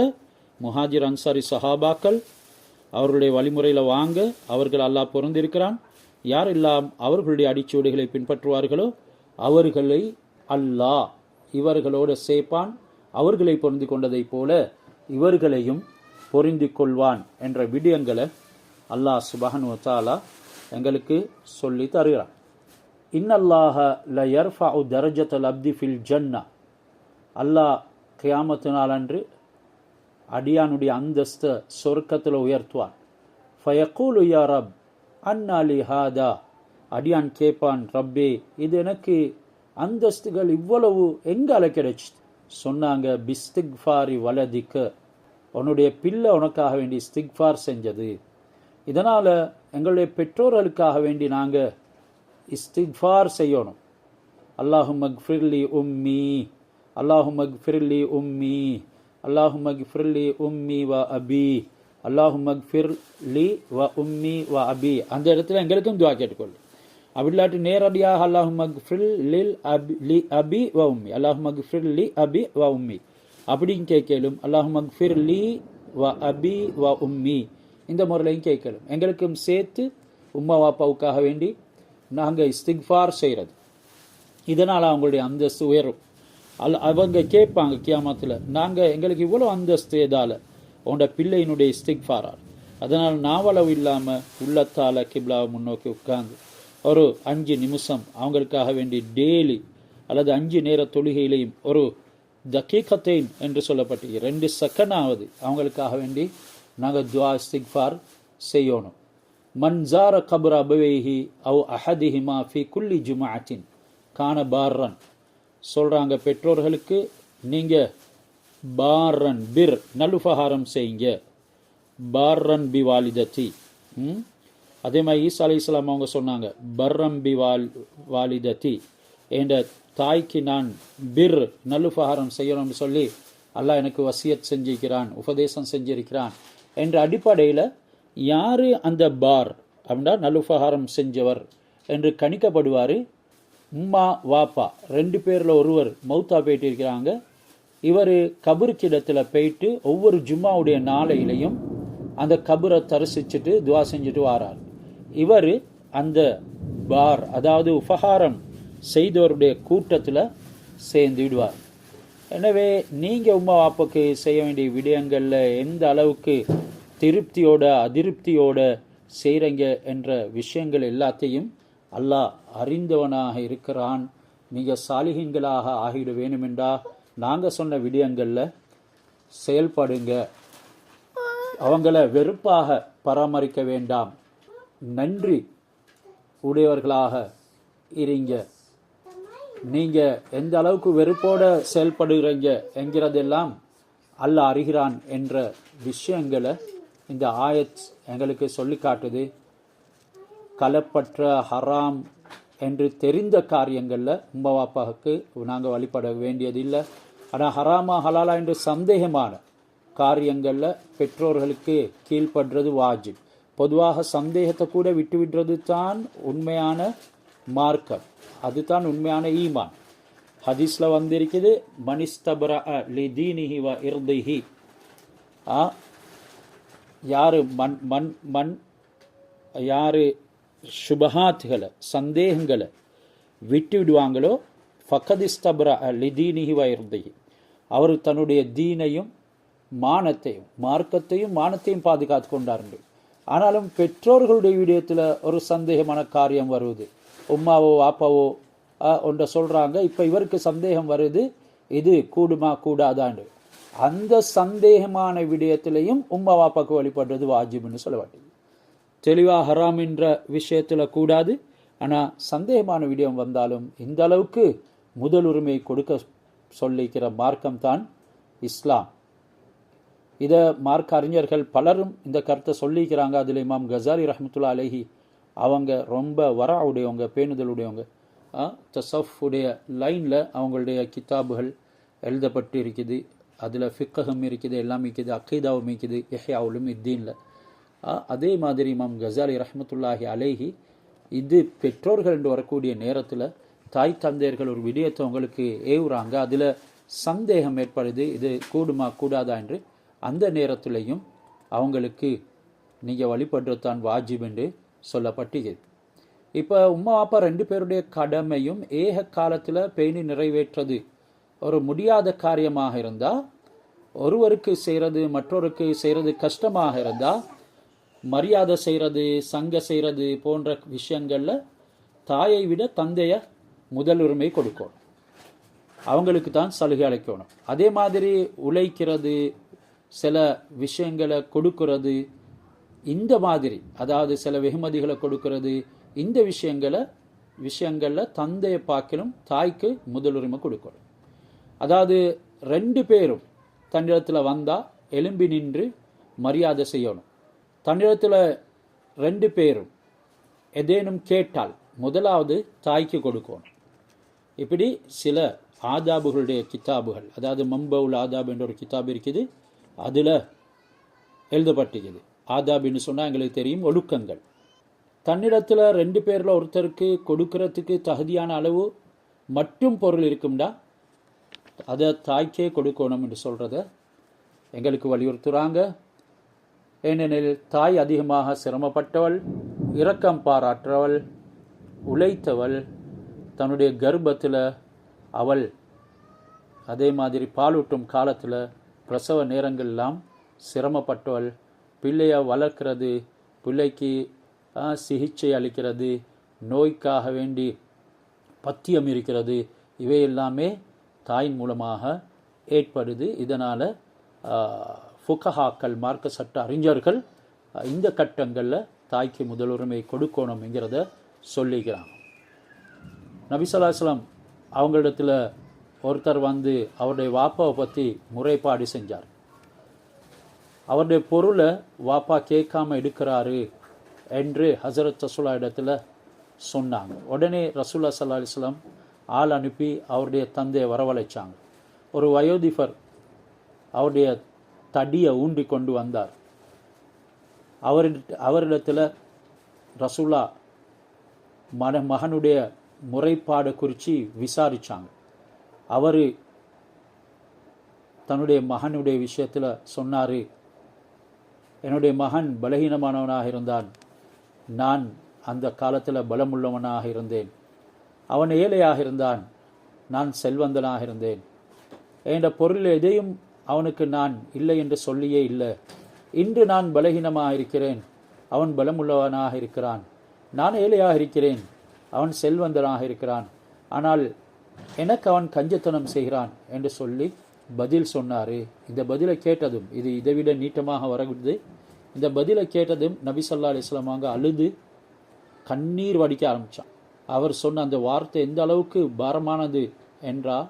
Speaker 1: முஹாஜிர் அன்சாரி சஹாபாக்கள் அவர்களுடைய வழிமுறையில் வாங்க, அவர்கள் அல்லாஹ் பொருந்திருக்கிறான். யாரெல்லாம் அவர்களுடைய அடிச்சுவடுகளை பின்பற்றுவார்களோ அவர்களை அல்லாஹ் இவர்களோடு சேர்ப்பான், அவர்களை பொருந்தி கொண்டதைப் போல இவர்களையும் பொருந்தி கொள்வான் என்ற விடயங்களை அல்லாஹ் சுப்ஹானஹு வ தஆலா எங்களுக்கு சொல்லி தருகிறான். இன்னல்லாஹ ல யர்ஃபஉ தரஜத்தல் அப்தி ஃபில் ஜன்னா, அல்லாஹ் கியாமத்து நாளன்று அடியானுடைய அந்தஸ்தை சொர்க்கத்தில் உயர்த்துவான். ஃபயக்கூலு யா ரப் அன்னா லி ஹாதா, அடியான் கேட்பான், ரப்பே இது எனக்கு அந்தஸ்துகள் இவ்வளவு எங்கால கிடைச்சி? சொன்னாங்க, பிஸ்திக்ஃபாரி வலதிக்க, உன்னுடைய பிள்ளை உனக்காக வேண்டி இஸ்திக்ஃபார் செஞ்சது. இதனால் எங்களுடைய பெற்றோர்களுக்காக வேண்டி நாங்கள் இஸ்திக்ஃபார் செய்யணும். அல்லாஹும்ம ஃபிர்லி உம்மி, அல்லாஹும்ம ஃபிர்லி உம்மி, அல்லாஹும்ம ஃபிர்லி உம்மி வ அபி, அல்லாஹும்ம ஃபிர்லி வ உம்மி வ அபி. அந்த இடத்துல எங்களுக்கும் துவா கேட்டுக்கொள்ளு. அப்படி இல்லாட்டி நேரடியாக அல்லாஹும்ம ஃபிர்லில் லி அபி வ உம்மி, அல்லாஹும்ம ஃபிர்லி அபி வ உம்மி அப்படின்னு கேட்கலும், அல்லாஹும்ம ஃபிர்லி வ அபி வ உம்மி இந்த முறையிலையும் கேட்கலும். எங்களுக்கும் சேர்த்து உம்மா வாப்பாவுக்காக வேண்டி நாங்கள் இஸ்திக்ஃபார் செய்கிறது. இதனால் அவங்களுடைய அந்தஸ்து உயரும். அவங்க கேட்பாங்க கியாமத்தில், நாங்கள் எங்களுக்கு இவ்வளோ அந்தஸ்து எதால்? உன்னோட பிள்ளையினுடைய இஸ்திக்ஃபாரால். அதனால் நாவளவு இல்லாமல் உள்ளத்தால் கிப்லாவை முன்னோக்கி உட்கார்ந்து ஒரு 5 நிமிஷம் அவங்களுக்காக வேண்டி டெய்லி அல்லது 5 நேர தொழுகையிலையும் ஒரு தகீகத்தைன் என்று சொல்லப்பட்டு 2 செகண்டாவது அவங்களுக்காக வேண்டி நாங்கள் துஆ இஸ்திக்ஃபார் செய்யணும். மன்சார கபர் அபவைஹி அவ் அஹதிஹிமா ஃபி குல்லி ஜுமாஅத்தின் கான பார்ரன் சொல்கிறாங்க. பெற்றோர்களுக்கு நீங்கள் பார்ரன் பிர் நல்லுபகாரம் செய்யுங்க, பார்ரன் பி வாலிதத்தி. அதே மாதிரி ஈசா அலைஹிஸ்ஸலாம் அவங்க சொன்னாங்க, பர்ரம் பி வாலிதத்தி, என்ற தாய்க்கு நான் பிர் நல்லுபகாரம் செய்யணும்னு சொல்லி அல்லாஹ் எனக்கு வசியத் செஞ்சிருக்கிறான், உபதேசம் செஞ்சிருக்கிறான் என்ற அடிப்படையில் யார் அந்த பார் அப்படின்னா நல்லுபகாரம் செஞ்சவர் என்று கணிக்கப்படுவார். உம்மா வாப்பா 2 பேரில் ஒருவர் மௌத்தா போயிட்டு இருக்கிறாங்க. இவர் கபருக்கு இடத்துல போயிட்டு ஒவ்வொரு ஜும்மாவுடைய நாளையிலையும் அந்த கபரை தரிசிச்சுட்டு துவா செஞ்சுட்டு வாரார். இவர் அந்த பார் அதாவது உபகாரம் செய்தவருடைய கூட்டத்தில் சேர்ந்து விடுவார். எனவே நீங்கள் உம்மா வாப்பாக்கு செய்ய வேண்டிய விடயங்களில் எந்த அளவுக்கு திருப்தியோட அதிருப்தியோட செய்கிறீங்க என்ற விஷயங்கள் எல்லாத்தையும் அல்லாஹ் அறிந்தவனாக இருக்கிறான். நீங்கள் சாலிஹீன்களாக ஆகிட வேணுமென்றா நாங்கள் சொன்ன விடயங்களில் செயல்படுங்க. அவங்கள வெறுப்பாக பராமரிக்க வேண்டாம், நன்றி உடையவர்களாக இருங்க. நீங்கள் எந்த அளவுக்கு வெறுப்போடு செயல்படுகிறீங்க என்கிறதெல்லாம் அல்லாஹ் அறிகிறான் என்ற விஷயங்களை இந்த ஆயத் எங்களுக்கு சொல்லி காட்டுது. கலப்பற்ற ஹராம் என்று தெரிந்த காரியங்களில் உம்மா வாப்பாவுக்கு நாங்கள் வழிபட வேண்டியதில்லை. ஆனால் ஹராமா ஹலாலா என்று சந்தேகமான காரியங்களில் பெற்றோர்களுக்கு கீழ்ப்படுறது வாஜிப். பொதுவாக சந்தேகத்தை கூட விட்டு விடுறது தான் உண்மையான மார்க்கம், அதுதான் உண்மையான ஈமான். ஹதீஸில் வந்திருக்குது, மனிஸ்தபர லி தீனிஹி வ இர்திஹி, யார் சுபஹாத்களை சந்தேகங்களை விட்டு விடுவாங்களோ ஃபக்கதிஸ்தபர லி தீனிஹி வ இர்திஹி, அவர் தன்னுடைய தீனையும் மானத்தையும் மார்க்கத்தையும் மானத்தையும் பாதுகாத்து கொண்டார்கள். ஆனாலும் பெற்றோர்களுடைய விடயத்தில் ஒரு சந்தேகமான காரியம் வருவது, உம்மாவோ வாப்பாவோ ஒன்றை சொல்கிறாங்க, இப்போ இவருக்கு சந்தேகம் வருது, இது கூடுமா கூடாதாண்டு. அந்த சந்தேகமான விடயத்திலையும் உம்மா வாப்பாக்கு வழிபடுறது வாஜிப்னு சொல்லப்பட்டது. தெளிவாக ஹராம் என்ற விஷயத்தில் கூடாது. ஆனால் சந்தேகமான விடயம் வந்தாலும் இந்த அளவுக்கு முதல் உரிமை கொடுக்க சொல்லிக்கிற மார்க்கம்தான் இஸ்லாம். இதை மார்க்க அறிஞர்கள் பலரும் இந்த கருத்தை சொல்லிக்கிறாங்க. அதில் இமாம் கசாலி ரஹ்மத்துல்லாஹி அலைஹி அவங்க ரொம்ப வரா உடையவங்க, பேணுதலுடையவங்க. தசஃப் உடைய லைனில் அவங்களுடைய கிதாபுகள் எழுதப்பட்டு இருக்குது. அதில் ஃபிக்கஹும் இருக்குது, எல்லாம் இருக்குது, அக்கீதாவும் இருக்குது, இஹ்யாவுலும் இத்தீனில். அதே மாதிரி இமாம் கசாலி ரஹ்மத்துல்லாஹி அலைஹி இது பெற்றோர்கள் என்று வரக்கூடிய நேரத்தில் தாய் தந்தையர்கள் ஒரு விடயத்தை உங்களுக்கு ஏவுறாங்க, அதில் சந்தேகம் ஏற்படுது, இது கூடுமா கூடாதா என்று, அந்த நேரத்திலையும் அவங்களுக்கு நீங்கள் வழிபடுறதான் வாஜிப் என்று சொல்லப்பட்டது. இப்போ உம்மா அப்பா 2 பேருடைய கடமையும் ஏக காலத்தில் பேணி நிறைவேற்றது ஒரு முடியாத காரியமாக இருந்தால், ஒருவருக்கு செய்கிறது மற்றொருக்கு செய்கிறது கஷ்டமாக இருந்தால், மரியாதை செய்கிறது, சங்க செய்கிறது போன்ற விஷயங்களில் தாயை விட தந்தைய முதலுரிமை கொடுக்கணும், அவங்களுக்கு தான் சலுகை அளிக்கணும். அதே மாதிரி உழைக்கிறது, சில விஷயங்களை கொடுக்கறது, இந்த மாதிரி அதாவது சில வெகுமதிகளை கொடுக்கறது, இந்த விஷயங்களில் தந்தையை பார்க்கலும் தாய்க்கு முதலுரிமை கொடுக்கணும். அதாவது 2 பேரும் தன்னிடத்தில் வந்தால் எலும்பி நின்று மரியாதை செய்யணும். தன்னிடத்தில் 2 பேரும் ஏதேனும் கேட்டால் முதலாவது தாய்க்கு கொடுக்கணும். இப்படி சில ஆதாபுகளுடைய கிதாபுகள், அதாவது மம்பவுல் ஆதாப் என்ற ஒரு கிதாப் இருக்குது, அதில் எழுதப்பட்டிருக்குது. ஆதாபின்னு சொன்னால் எங்களுக்கு தெரியும், ஒழுக்கங்கள். தன்னிடத்தில் 2 பேரில் ஒருத்தருக்கு கொடுக்கறதுக்கு தகுதியான அளவு மட்டும் பொருள் இருக்கும்டா அதை தாய்க்கே கொடுக்கணும் என்று சொல்கிறத எங்களுக்கு வலியுறுத்துகிறாங்க. ஏனெனில் தாய் அதிகமாக சிரமப்பட்டவள், இரக்கம் பாராற்றவள், உழைத்தவள், தன்னுடைய கர்ப்பத்தில் அவள் அதே மாதிரி பாலூட்டும் காலத்தில் பிரசவ நேரங்கள்லாம் சிரமப்பட்டவள், பிள்ளையை வளர்க்கிறது, பிள்ளைக்கு சிகிச்சை அளிக்கிறது, நோய்க்காக வேண்டி பத்தியம் இருக்கிறது, இவை எல்லாமே தாயின் மூலமாக ஏற்படுது. இதனால் ஃபுகஹாக்கள், மார்க்க சட்ட அறிஞர்கள் இந்த கட்டங்களில் தாய்க்கு முதலுரிமை கொடுக்கணும்ங்கிறத சொல்லிக்கிறாங்க. நபி ஸல்லல்லாஹு அலைஹி வஸல்லம் அவங்களிடத்தில் ஒருத்தர் வந்து அவருடைய வாப்பாவை பற்றி முறைப்பாடு செஞ்சார். அவருடைய பொருளை வாப்பா கேட்காம எடுக்கிறாரு என்று ஹசரத் ரசூலா இடத்துல சொன்னாங்க. உடனே ரசூல்லா ஸல்லல்லாஹு அலைஹி வஸல்லம் ஆள் அனுப்பி அவருடைய தந்தையை வரவழைச்சாங்க. ஒரு வயோதிபர் அவருடைய தடியை ஊண்டி கொண்டு வந்தார். அவரிடத்தில் ரசூலா மகனுடைய முறைப்பாடு குறித்து விசாரித்தாங்க. அவர் தன்னுடைய மகனுடைய விஷயத்தில் சொன்னார், என்னுடைய மகன் பலகீனமானவனாக இருந்தான், நான் அந்த காலத்தில் பலமுள்ளவனாக இருந்தேன். அவன் ஏழையாக இருந்தான், நான் செல்வந்தனாக இருந்தேன். என்ற பொருள் எதையும் அவனுக்கு நான் இல்லை என்று சொல்லியே இல்லை. இன்று நான் பலகீனமாக இருக்கிறேன், அவன் பலமுள்ளவனாக இருக்கிறான். நான் ஏழையாக இருக்கிறேன், அவன் செல்வந்தனாக இருக்கிறான். ஆனால் எனக்கு அவன் கஞ்சத்தனம் செய்கிறான் என்று சொல்லி பதில் சொன்னார். இந்த பதிலை கேட்டதும், இது இதைவிட நீட்டமாக வரவிடுது, இந்த பதிலை கேட்டதும் நபி ஸல்லல்லாஹு அலைஹி வஸல்லம் அவங்க அழுது கண்ணீர் வடிக்க ஆரம்பித்தான். அவர் சொன்ன அந்த வார்த்தை எந்த அளவுக்கு பாரமானது என்றால்,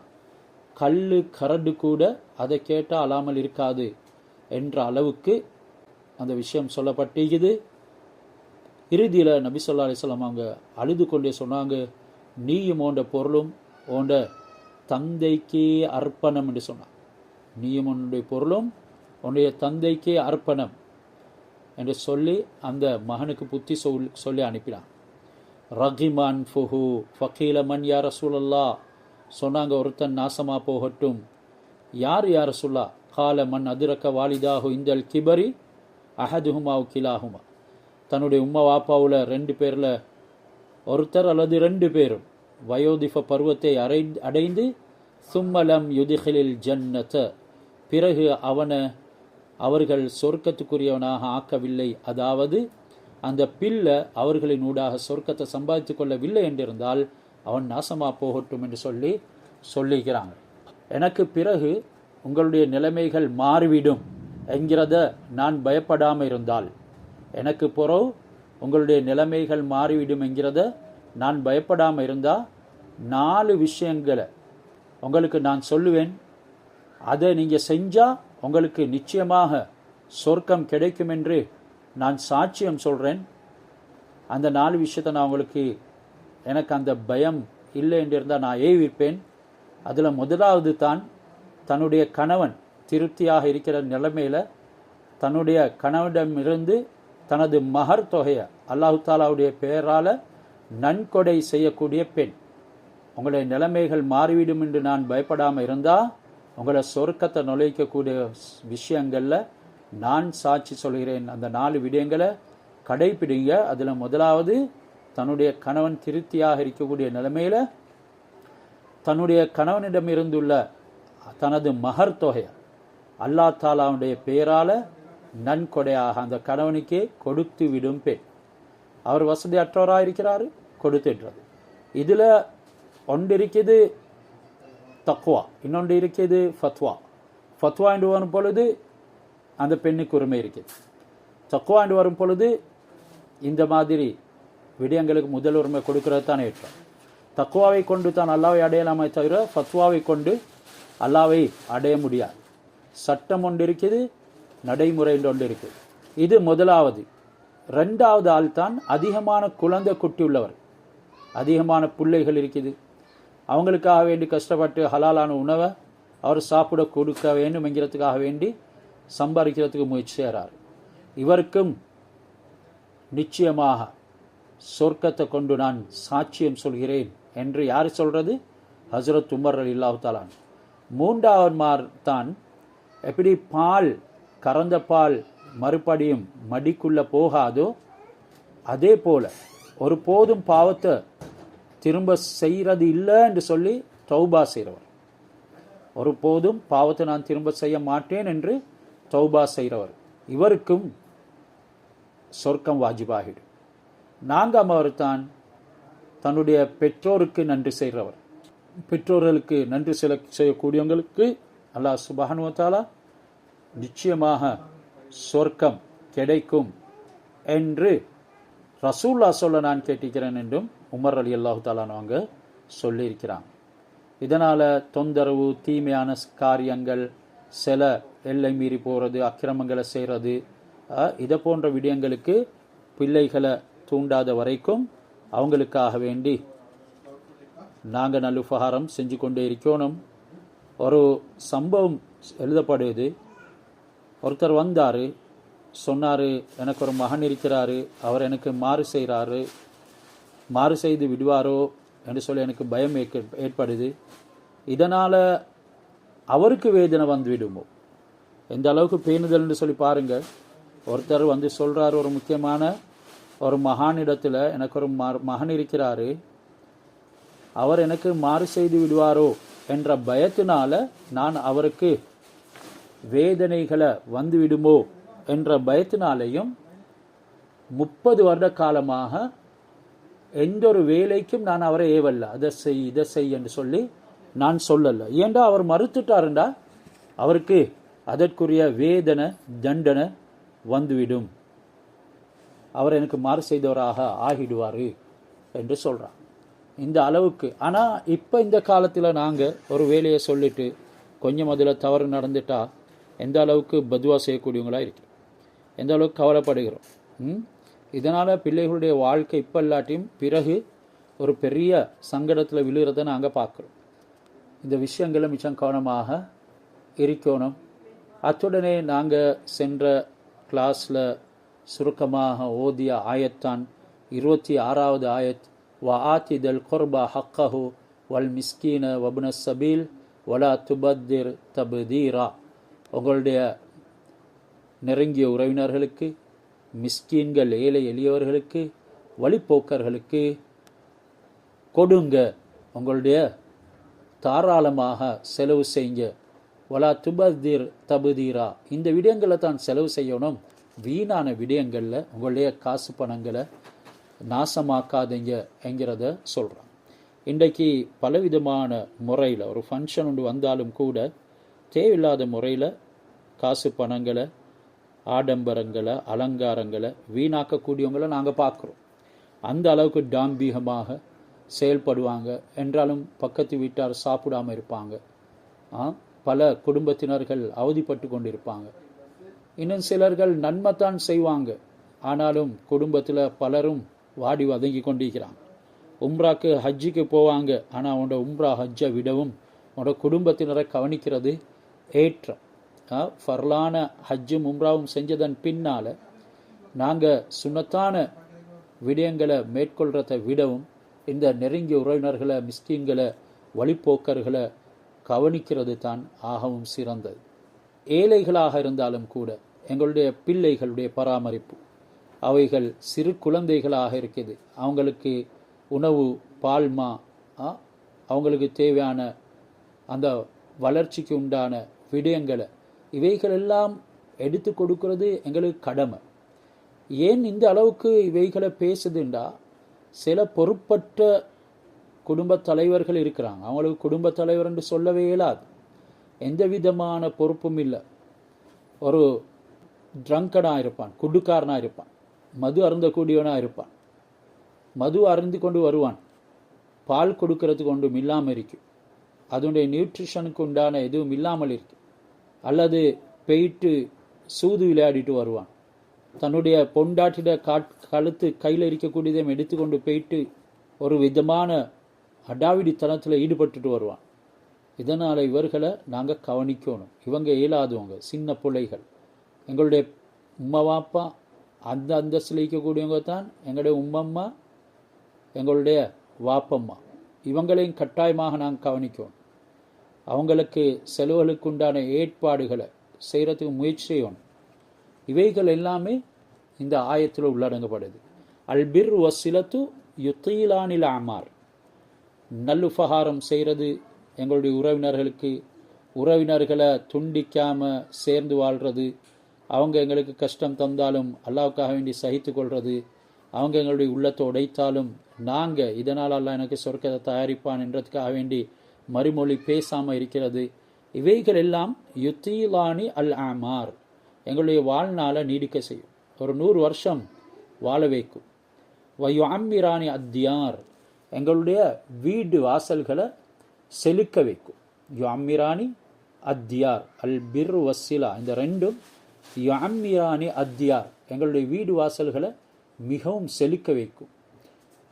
Speaker 1: கல்லு கரடு கூட அதை கேட்டால் அழாமல் இருக்காது என்ற அளவுக்கு அந்த விஷயம் சொல்லப்பட்டிருக்குது. இறுதியில் நபி ஸல்லல்லாஹு அலைஹி வஸல்லம் அவங்க அழுது கொண்டே சொன்னாங்க, நீயும் உண்ட பொருளும் உண்ட தந்தைக்கே அர்ப்பணம் என்று சொன்னான். நீயும் உன்னுடைய பொருளும் உன்னுடைய தந்தைக்கே அர்ப்பணம் என்று சொல்லி அந்த மகனுக்கு புத்தி சொல்லி அனுப்பினான். ரகிமான் ஃபுஹு ஃபகீல மன் யா ரசூலல்லா, சொன்னாங்க ஒருத்தன் நாசமா போகட்டும். யார் யா ரசூலா? கால மன் அதிரக்க வாலிதாஹு இந்தல் கிபரி அஹதுஹுமா கிலாஹுமா, தன்னுடைய உம்மா வாப்பாவில் 2 பேரில் ஒருத்தர் அல்லது 2 பேரும் வயோதிப பருவத்தை அடைந்து சும்மலம் யுதிஹிலில் ஜன்னத, பிறகு அவர்கள் சொர்க்கத்துக்குரியவனாக ஆக்கவில்லை, அதாவது அந்த பிள்ளை அவர்களின் ஊடாக சொர்க்கத்தை சம்பாதித்து கொள்ளவில்லை என்றிருந்தால் அவன் நாசமா போகட்டும் என்று சொல்லிக்கிறாங்க. எனக்கு பிறகு உங்களுடைய நிலைமைகள் மாறிவிடும் என்கிறத நான் பயப்படாமல் இருந்தால், எனக்கு பிறகு உங்களுடைய நிலைமைகள் மாறிவிடும் என்கிறத நான் பயப்படாமல் இருந்தால் 4 விஷயங்களை உங்களுக்கு நான் சொல்லுவேன். அதை நீங்கள் செஞ்சால் உங்களுக்கு நிச்சயமாக சொர்க்கம் கிடைக்கும் என்று நான் சாட்சியம் சொல்கிறேன். அந்த 4 விஷயத்தை நான் உங்களுக்கு, எனக்கு அந்த பயம் இல்லை என்று இருந்தால் நான் ஏவிப்பேன். அதில் முதலாவது தான் தன்னுடைய கணவன் திருப்தியாக இருக்கிற நிலைமையில் தன்னுடைய கணவனிடமிருந்து தனது மகர் தொகையை அல்லாஹு தாலாவுடைய பெயரால் நன்கொடை செய்யக்கூடிய பெண். உங்களுடைய நிலைமைகள் மாறிவிடும் என்று நான் பயப்படாமல் இருந்தால் உங்களை சொர்க்கத்தை நுழைக்கக்கூடிய விஷயங்களில் நான் சாட்சி சொல்கிறேன். அந்த 4 விடயங்களை கடைப்பிடிங்க. அதில் முதலாவது தன்னுடைய கணவன் திருப்தியாக இருக்கக்கூடிய நிலைமையில் தன்னுடைய கணவனிடமிருந்துள்ள தனது மகர் தொகை அல்லாஹ் தாலாவுடைய பெயரால் நன்கொடையாக அந்த கணவனுக்கே கொடுத்து விடும் பெண். அவர் வசதியற்றவராக இருக்கிறாரு, கொடுத்துடுறது. இதில் ஒன்று இருக்குது தக்வா, இன்னொன்று இருக்குது ஃபத்வா. ஃபத்வா என்று வரும் பொழுது அந்த பெண்ணுக்கு உரிமை இருக்குது. தக்வா என்று வரும் பொழுது இந்த மாதிரி விடயங்களுக்கு முதல் உரிமை கொடுக்கறது தான் ஏற்றம். தக்வாவை கொண்டு தான் அல்லாவை அடையலாமே தவிர ஃபத்வாவை கொண்டு அல்லாவை அடைய முடியாது. சட்டம் ஒன்று இருக்குது, நடைமுறை ஒன்று இருக்குது. இது முதலாவது. 2வது ஆள் தான் அதிகமான குழந்தை குட்டி உள்ளவர், அதிகமான பிள்ளைகள் இருக்குது. அவங்களுக்காக வேண்டி கஷ்டப்பட்டு ஹலாலான உணவை அவர் சாப்பிட கொடுக்க வேண்டும் என்கிறதுக்காக வேண்டி சம்பாதிக்கிறதுக்கு முயற்சி செய்கிறார். இவருக்கும் நிச்சயமாக சொர்க்கத்தை கொண்டு நான் சாட்சியம் சொல்கிறேன் என்று யார் சொல்கிறது? ஹஜ்ரத் உமர் ரலியல்லாஹு தஆலா. 3வது தான் எப்படி பால் கறந்த பால் மறுபடியும் மடிக்குள்ள போகாதோ அதே போல ஒரு போதும் பாவத்தை திரும்ப செய்கிறது இல்லை என்று சொல்லி தௌபா செய்கிறவர். ஒரு போதும் பாவத்தை நான் திரும்ப செய்ய மாட்டேன் என்று தௌபா செய்கிறவர். இவருக்கும் சொர்க்கம் வாஜிபாகிடும். 4வது தான் தன்னுடைய பெற்றோருக்கு நன்றி செய்கிறவர். பெற்றோர்களுக்கு நன்றி செய்யக்கூடியவங்களுக்கு அல்லாஹ் சுப்ஹானஹு வ தஆலா நிச்சயமாக சொர்க்கம் கிடைக்கும் என்று ரசூலுல்லாஹ் சொல்ல நான் கேட்டிருக்கிறேன் என்றும் உமர் ரலியல்லாஹு தஆலா அவங்க சொல்லியிருக்கிறாங்க. இதனால் தொந்தரவு, தீமையான காரியங்கள், சில எல்லை மீறி போகிறது, அக்கிரமங்களை செய்கிறது, இதை போன்ற விடயங்களுக்கு பிள்ளைகளை தூண்டாத வரைக்கும் அவங்களுக்காக வேண்டி நாங்கள் நல்லுபகாரம் செஞ்சு கொண்டே இருக்கணும். ஒரு சம்பவம் எழுதப்படுது. ஒருத்தர் வந்தார், சொன்னார், எனக்கு ஒரு மகன் இருக்கிறாரு, அவர் எனக்கு மாறு செய்கிறாரு, மாறு செய்து விடுவாரோ என்று சொல்லி எனக்கு பயம் ஏற்படுது. இதனால் அவருக்கு வேதனை வந்து விடுமோ, எந்த அளவுக்கு பேணுதல்னு சொல்லி பாருங்கள். ஒருத்தர் வந்து சொல்கிறார், ஒரு முக்கியமான ஒரு மகானிடத்தில் எனக்கு ஒரு மகன் இருக்கிறாரு, அவர் எனக்கு மாறு செய்து விடுவாரோ என்ற பயத்தினால நான் அவருக்கு வேதனைகளை வந்து விடுமோ என்ற பயத்தினாலேயும் 30 வருட காலமாக எந்த ஒரு வேலைக்கும் நான் அவரை ஏவல்ல, அதை செய் இதை செய் என்று சொல்லி நான் சொல்லலை. ஏண்டா அவர் மறுத்துட்டாருண்டா அவருக்கு அதற்குரிய வேதனை தண்டனை வந்துவிடும், அவர் எனக்கு மாறு செய்தவராக ஆகிடுவார் என்று சொல்கிறார். இந்த அளவுக்கு. ஆனால் இப்போ இந்த காலத்தில் நாங்கள் ஒரு வேலையை சொல்லிட்டு கொஞ்சம் அதில் தவறு நடந்துட்டா எந்த அளவுக்கு பதுவா செய்யக்கூடியவங்களாக இருக்கிறோம், எந்த அளவுக்கு கவலைப்படுகிறோம். இதனால் பிள்ளைகளுடைய வாழ்க்கை இப்போ இல்லாட்டியும் பிறகு ஒரு பெரிய சங்கடத்தில் விழுகிறத நாங்கள் பார்க்குறோம். இந்த விஷயங்களை மிச்சம் கவனமாக இருக்கணும். அத்துடனே நாங்கள் சென்ற கிளாஸில் சுருக்கமாக ஓதிய ஆயத்தான் 26வது ஆயத், வஆத்தி தல் குர்பா ஹக்கஹு வல் மிஸ்கீன வப்ன சபீல் வலா துபத்திர் தப்தீரா. உங்களுடைய நெருங்கிய உறவினர்களுக்கு, மிஸ்கீன்கள் ஏழை எளியவர்களுக்கு, வழிப்போக்கர்களுக்கு கொடுங்க, உங்களுடைய தாராளமாக செலவு செய்யுங்க. வலா துபத்திர் தபுதீரா. இந்த விடயங்களை தான் செலவு செய்யணும், வீணான விடயங்களில் உங்களுடைய காசு பணங்களை நாசமாக்காதீங்க என்கிறத சொல்கிறான். இன்றைக்கு பலவிதமான முறையில் ஒரு ஃபங்க்ஷன் ஒன்று வந்தாலும் கூட தேவையில்லாத முறையில் காசு பணங்களை, ஆடம்பரங்களை, அலங்காரங்களை வீணாக்கக்கூடியவங்களை நாங்கள் பார்க்குறோம். அந்த அளவுக்கு டாம்பீகமாக செயல்படுவாங்க. என்றாலும் பக்கத்து வீட்டார் சாப்பிடாமல் இருப்பாங்க, பல குடும்பத்தினர்கள் அவதிப்பட்டு கொண்டிருப்பாங்க. இன்னும் சிலர்கள் நன்மைத்தான் செய்வாங்க, ஆனாலும் குடும்பத்தில் பலரும் வாடி வதங்கி கொண்டிருக்கிறாங்க. உம்ராக்கு ஹஜ்ஜுக்கு போவாங்க, ஆனால் அவனோட உம்ரா ஹஜ்ஜை விடவும் அவனோட குடும்பத்தினரை கவனிக்கிறது ஏற்றம். ஃபர்லான ஹஜ்ஜும் உம்ராவும் செஞ்சதன் பின்னால் நாங்கள் சுன்னத்தான விடயங்களை மேற்கொள்கிறத விடவும் இந்த நெருங்கிய உறவினர்களை, மிஸ்கீன்களை, வழிப்போக்கர்களை கவனிக்கிறது தான் ஆகவும் சிறந்தது. ஏழைகளாக இருந்தாலும் கூட எங்களுடைய பிள்ளைகளுடைய பராமரிப்பு, அவைகள் சிறு குழந்தைகளாக இருக்குது, அவங்களுக்கு உணவு, பால்மா, அவங்களுக்கு தேவையான அந்த வளர்ச்சிக்கு உண்டான விடயங்களை இவைகளெல்லாம் எடுத்து கொடுக்கறது எங்களுக்கு கடமை. ஏன் இந்த அளவுக்கு இவைகளை பேசுதுண்டா, சில பொறுப்பற்ற குடும்ப தலைவர்கள் இருக்கிறாங்க. அவங்களுக்கு குடும்ப தலைவர் என்று சொல்லவே இயலாது. எந்த விதமான பொறுப்பும் இல்லை. ஒரு ட்ரங்கனாக இருப்பான், குடுக்காரனாக இருப்பான், மது அருந்தக்கூடியவனாக இருப்பான். மது அருந்து கொண்டு வருவான், பால் கொடுக்கறதுக்கு ஒன்றும் இல்லாமல் இருக்கும், அதனுடைய நியூட்ரிஷனுக்கு உண்டான எதுவும் இல்லாமல் இருக்கு. அல்லது போயிட்டு சூது விளையாடிட்டு வருவான், தன்னுடைய பொண்டாட்டிட கழுத்து கையில் இருக்கக்கூடியதையும் எடுத்துக்கொண்டு போயிட்டு ஒரு விதமான அடாவிடித்தனத்தில் ஈடுபட்டுட்டு வருவான். இதனால் இவர்களை நாங்கள் கவனிக்கணும். இவங்க இயலாதவங்க, சின்ன பிள்ளைகள். எங்களுடைய உம்மா வாப்பா அந்த அந்தஸ்தில் இருக்கக்கூடியவங்க தான் எங்களுடைய உம்மம்மா, எங்களுடைய வாப்பம்மா. இவங்களையும் கட்டாயமாக நாங்கள் கவனிக்கணும். அவங்களுக்கு செலவுகளுக்கு உண்டான ஏற்பாடுகளை செய்கிறதுக்கு முயற்சி செய்யணும். இவைகள் எல்லாமே இந்த ஆயத்தில் உள்ளடங்கப்படுது. அல்பிர் வசிலத்து யுத்தீலானில் அமார், நல்லுபகாரம் செய்கிறது எங்களுடைய உறவினர்களை துண்டிக்காமல் சேர்ந்து வாழ்கிறது, அவங்க எங்களுக்கு கஷ்டம் தந்தாலும் அல்லாவுக்காக வேண்டி சகித்து கொள்வது, அவங்க எங்களுடைய உள்ளத்தை உடைத்தாலும் நாங்கள் இதனால் அல்லாஹ் எனக்கு சொர்க்கத்தை தயாரிப்பான் என்றதுக்காக வேண்டி மறுமொழி பேசாமல் இருக்கிறது. இவைகள் எல்லாம் யுத்தீலானி அல் அமார், எங்களுடைய வாழ்நாளை நீடிக்க செய்யும். ஒரு 100 வருஷம் வாழ வைக்கும். வயுஅம்மிரானி அத்தியார், எங்களுடைய வீடு வாசல்களை செலுக்க வைக்கும். யுஅம்மிரானி அத்தியார், அல் பிர் வசிலா, இந்த ரெண்டும் யுஅம்மிரானி அத்தியார், எங்களுடைய வீடு வாசல்களை மிகவும் செலுக்க வைக்கும்.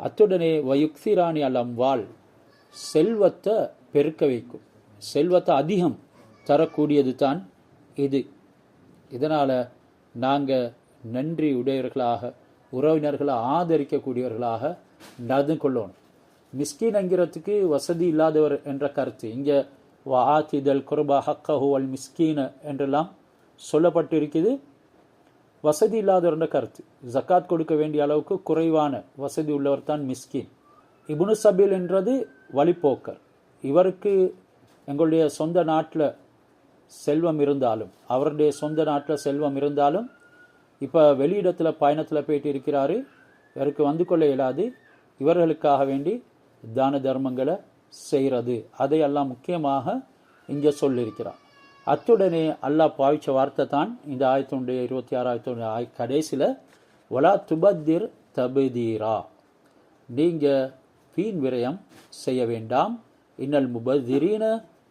Speaker 1: அத்துடனே வயுக்திரானி அல் அம்வால், செல்வத்தை பெருக்க வைக்கும். செல்வத்தை அதிகம் தரக்கூடியது தான் இது. இதனால் நாங்கள் நன்றி உடையவர்களாக, உறவினர்களை ஆதரிக்கக்கூடியவர்களாக நடந்து கொள்ளணும். மிஸ்கீன் என்கிறதுக்கு வசதி இல்லாதவர் என்ற கருத்து இங்கே வாத்திதல் குர்பா ஹக்கஹு அல் மிஸ்கீன என்றெல்லாம் சொல்லப்பட்டிருக்குது. வசதி இல்லாதவர் என்ற கருத்து. ஜக்காத் கொடுக்க வேண்டிய அளவுக்கு குறைவான வசதி உள்ளவர் தான் மிஸ்கீன். இப்னு சபீல் என்றது வழிப்போக்கர். இவருக்கு எங்களுடைய சொந்த நாட்டில் செல்வம் இருந்தாலும், அவருடைய சொந்த நாட்டில் செல்வம் இருந்தாலும் இப்போ வெளியிடத்தில் பயணத்தில் போயிட்டு இருக்கிறாரு, இவருக்கு வந்து கொள்ள இயலாது. இவர்களுக்காக வேண்டி தான தர்மங்களை செய்கிறது, அதையெல்லாம் முக்கியமாக இங்கே சொல்லியிருக்கிறார். அத்துடனே அல்லாஹ் பாவிச்ச வார்த்தை தான் இந்த ஆயத்தினுடைய 26 கடைசியில், வலா துபத்திர் தபதீரா, நீங்கள் வீண் விரயம் செய்ய வேண்டாம். இன்னல் முபத்திரீன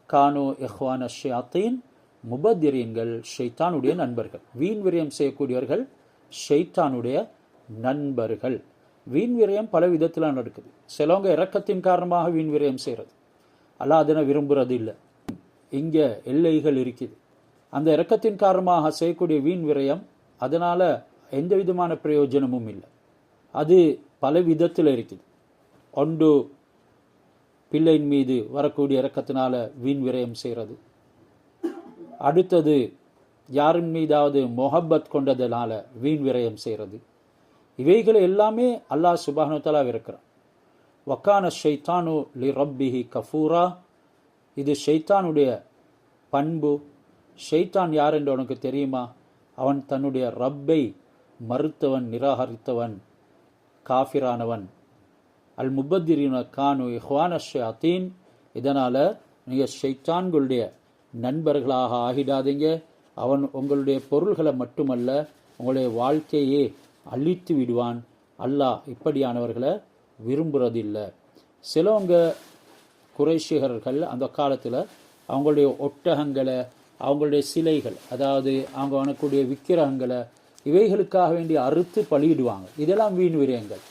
Speaker 1: கானு இஹ்வான ஷயாத்தீன், முபத்திரீன்கள் ஷைத்தானுடைய நண்பர்கள். வீண் விரயம் செய்யக்கூடியவர்கள் ஷைத்தானுடைய நண்பர்கள். வீண் விரயம் பல விதத்தில் நடக்குது. சிலவங்க இரக்கத்தின் காரணமாக வீண் விரயம் செய்கிறது, அல்லாஹ் அதனை விரும்புறது இல்லை. இங்கே எல்லைகள் இருக்குது. அந்த இரக்கத்தின் காரணமாக செய்யக்கூடிய வீண் விரயம், அதனால் எந்த விதமான பிரயோஜனமும் இல்லை. அது பல விதத்தில் இருக்குது. ஒன்று பிள்ளையின் மீது வரக்கூடிய இரக்கத்தினால வீண் விரயம் செய்கிறது. அடுத்தது யாரின் மீதாவது மொஹப்பத் கொண்டதனால வீண் விரயம் செய்கிறது. இவைகளை எல்லாமே அல்லாஹ் சுப்ஹானஹு வ தஆலா இருக்கிறான். வக்கான ஷைத்தானு லி ரப்பிஹி கஃபூரா, இது ஷைத்தானுடைய பண்பு. ஷைத்தான் யார் என்று உனக்கு தெரியுமா? அவன் தன்னுடைய ரப்பை மறுத்தவன், நிராகரித்தவன், காஃபிரானவன். அல் முபத்திரீன கானு இஹ்வான ஷயாத்தீன், இதனால் நீங்கள் ஷைத்தான்களுடைய நண்பர்களாக ஆகிடாதீங்க. அவன் உங்களுடைய பொருள்களை மட்டுமல்ல, உங்களுடைய வாழ்க்கையே அழித்து விடுவான். அல்லாஹ் இப்படியானவர்களை விரும்புறதில்லை. சிலவங்க குறைஷிகர்கள் அந்த காலத்தில் அவங்களுடைய ஒட்டகங்களை, அவங்களுடைய சிலைகள், அதாவது அவங்க வணக்கூடிய விக்கிரகங்களை, இவைகளுக்காக வேண்டி அறுத்து பலியிடுவாங்க. இதெல்லாம் வீண் விரயங்கள்.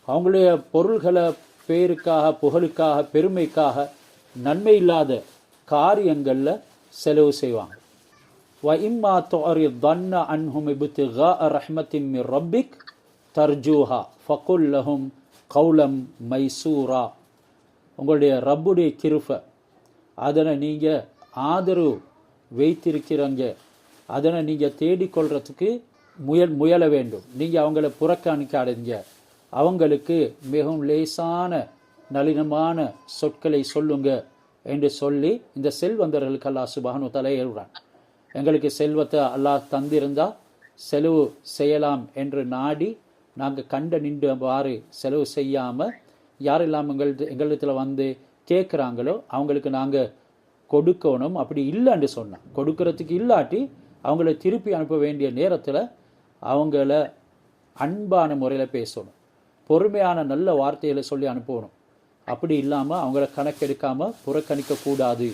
Speaker 1: அவங்களுடைய பொருள்களை பேருக்காக, புகழுக்காக, பெருமைக்காக, நன்மை இல்லாத காரியங்களில் செலவு செய்வாங்க. وَإِمَّا تُعْرِضَنَّ عَنْهُمْ ابْتِغَاءَ رَحْمَةٍ مِّن رَّبِّكَ تَرْجُوهَا فَقُل لَّهُمْ قَوْلًا مَيْسُورًا. உங்களுடைய ரப்புடைய கிருபை, அதனை நீங்கள் ஆதரவு வைத்திருக்கிறங்க, அதனை நீங்கள் தேடிக்கொள்றதுக்கு முயல வேண்டும். நீங்கள் அவங்கள புறக்கணிக்காதீங்க. அவங்களுக்கு மிகவும் லேசான நளினமான சொற்களை சொல்லுங்க என்று சொல்லி இந்த செல்வந்தர்களுக்கு அல்லாஹ் சுப்ஹானஹு வ தஆலா ஏவுறான். எங்களுக்கு செல்வத்தை அல்லாஹ் தந்திருந்தால் செலவு செய்யலாம் என்று நாடி நாங்கள் கண்ட நின்றவாறு செலவு செய்யாமல் யாரெல்லாம் எங்களிடத்தில் வந்து கேட்குறாங்களோ அவங்களுக்கு நாங்கள் கொடுக்கணும். அப்படி இல்லைன்னு சொன்னால், கொடுக்கறதுக்கு இல்லாட்டி அவங்கள திருப்பி அனுப்ப வேண்டிய நேரத்தில் அவங்கள அன்பான முறையில் பேசணும், பொறுமையான நல்ல வார்த்தைகளை சொல்லி அனுப்பணும். அப்படி இல்லாமல் அவங்கள கணக்கெடுக்காமல் புறக்கணிக்கக்கூடாது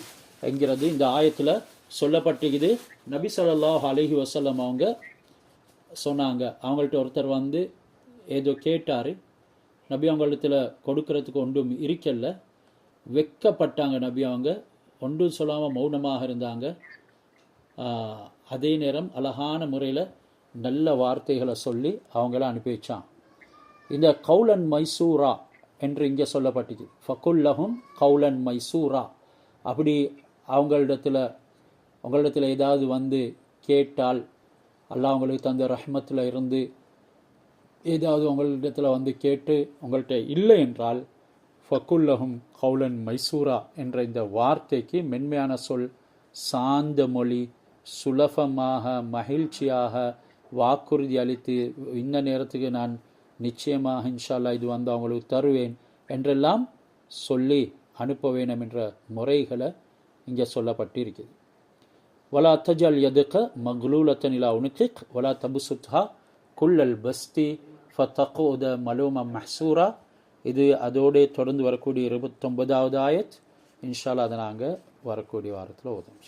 Speaker 1: என்கிறது இந்த ஆயத்தில் சொல்லப்பட்டிருக்குது. நபி ஸல்லல்லாஹு அலைஹி வஸல்லம் அவங்க சொன்னாங்க, அவங்கள்ட்ட ஒருத்தர் வந்து ஏதோ கேட்டார். நபி அவங்களிடத்தில் கொடுக்கறதுக்கு ஒன்றும் இருக்கல, வெக்கப்பட்டாங்க. நபி அவங்க ஒன்றும் சொல்லாமல் மௌனமாக இருந்தாங்க. அதே நேரம் அழகான முறையில் நல்ல வார்த்தைகளை சொல்லி அவங்கள அனுப்பி வச்சான். இந்த கௌலன் மைசூரா என்று இங்கே சொல்லப்பட்டிருக்கு. ஃபகுல்லஹும் கௌலன் மைசூரா. அப்படி உங்களிடத்தில் ஏதாவது வந்து கேட்டால், அல்லாஹ் உங்களுக்கு தந்த ரஹ்மத்தில் இருந்து ஏதாவது உங்களிடத்தில் வந்து கேட்டு உங்கள்கிட்ட இல்லை என்றால் ஃபகுல்லஹும் கௌலன் மைசூரா என்ற இந்த வார்த்தைக்கு மென்மையான சொல், சாந்த மொழி, சுலபமாக மகிழ்ச்சியாக வாக்குறுதி அளித்து இந்த நேரத்துக்கு நான் நிச்சயமாக இன்ஷா அல்லாஹ் இது வந்து அவங்களுக்கு தருவேன் என்றெல்லாம் சொல்லி அனுப்ப வேண்டும் என்ற முறைகளை இங்கே சொல்லப்பட்டிருக்குது. வலா தஜல் யதுக மக்லூலத்தன் இலா உனுகிக் வலா தபுசுத்ஹா குல்லல் பஸ்தி ஃபதகுத மலூம மஹ்சூரா. இது அதோடு தொடர்ந்து வரக்கூடிய 29வது ஆயத். இன்ஷா அல்லாஹ் அதை நாங்கள் வரக்கூடிய வாரத்தில் ஓதும்.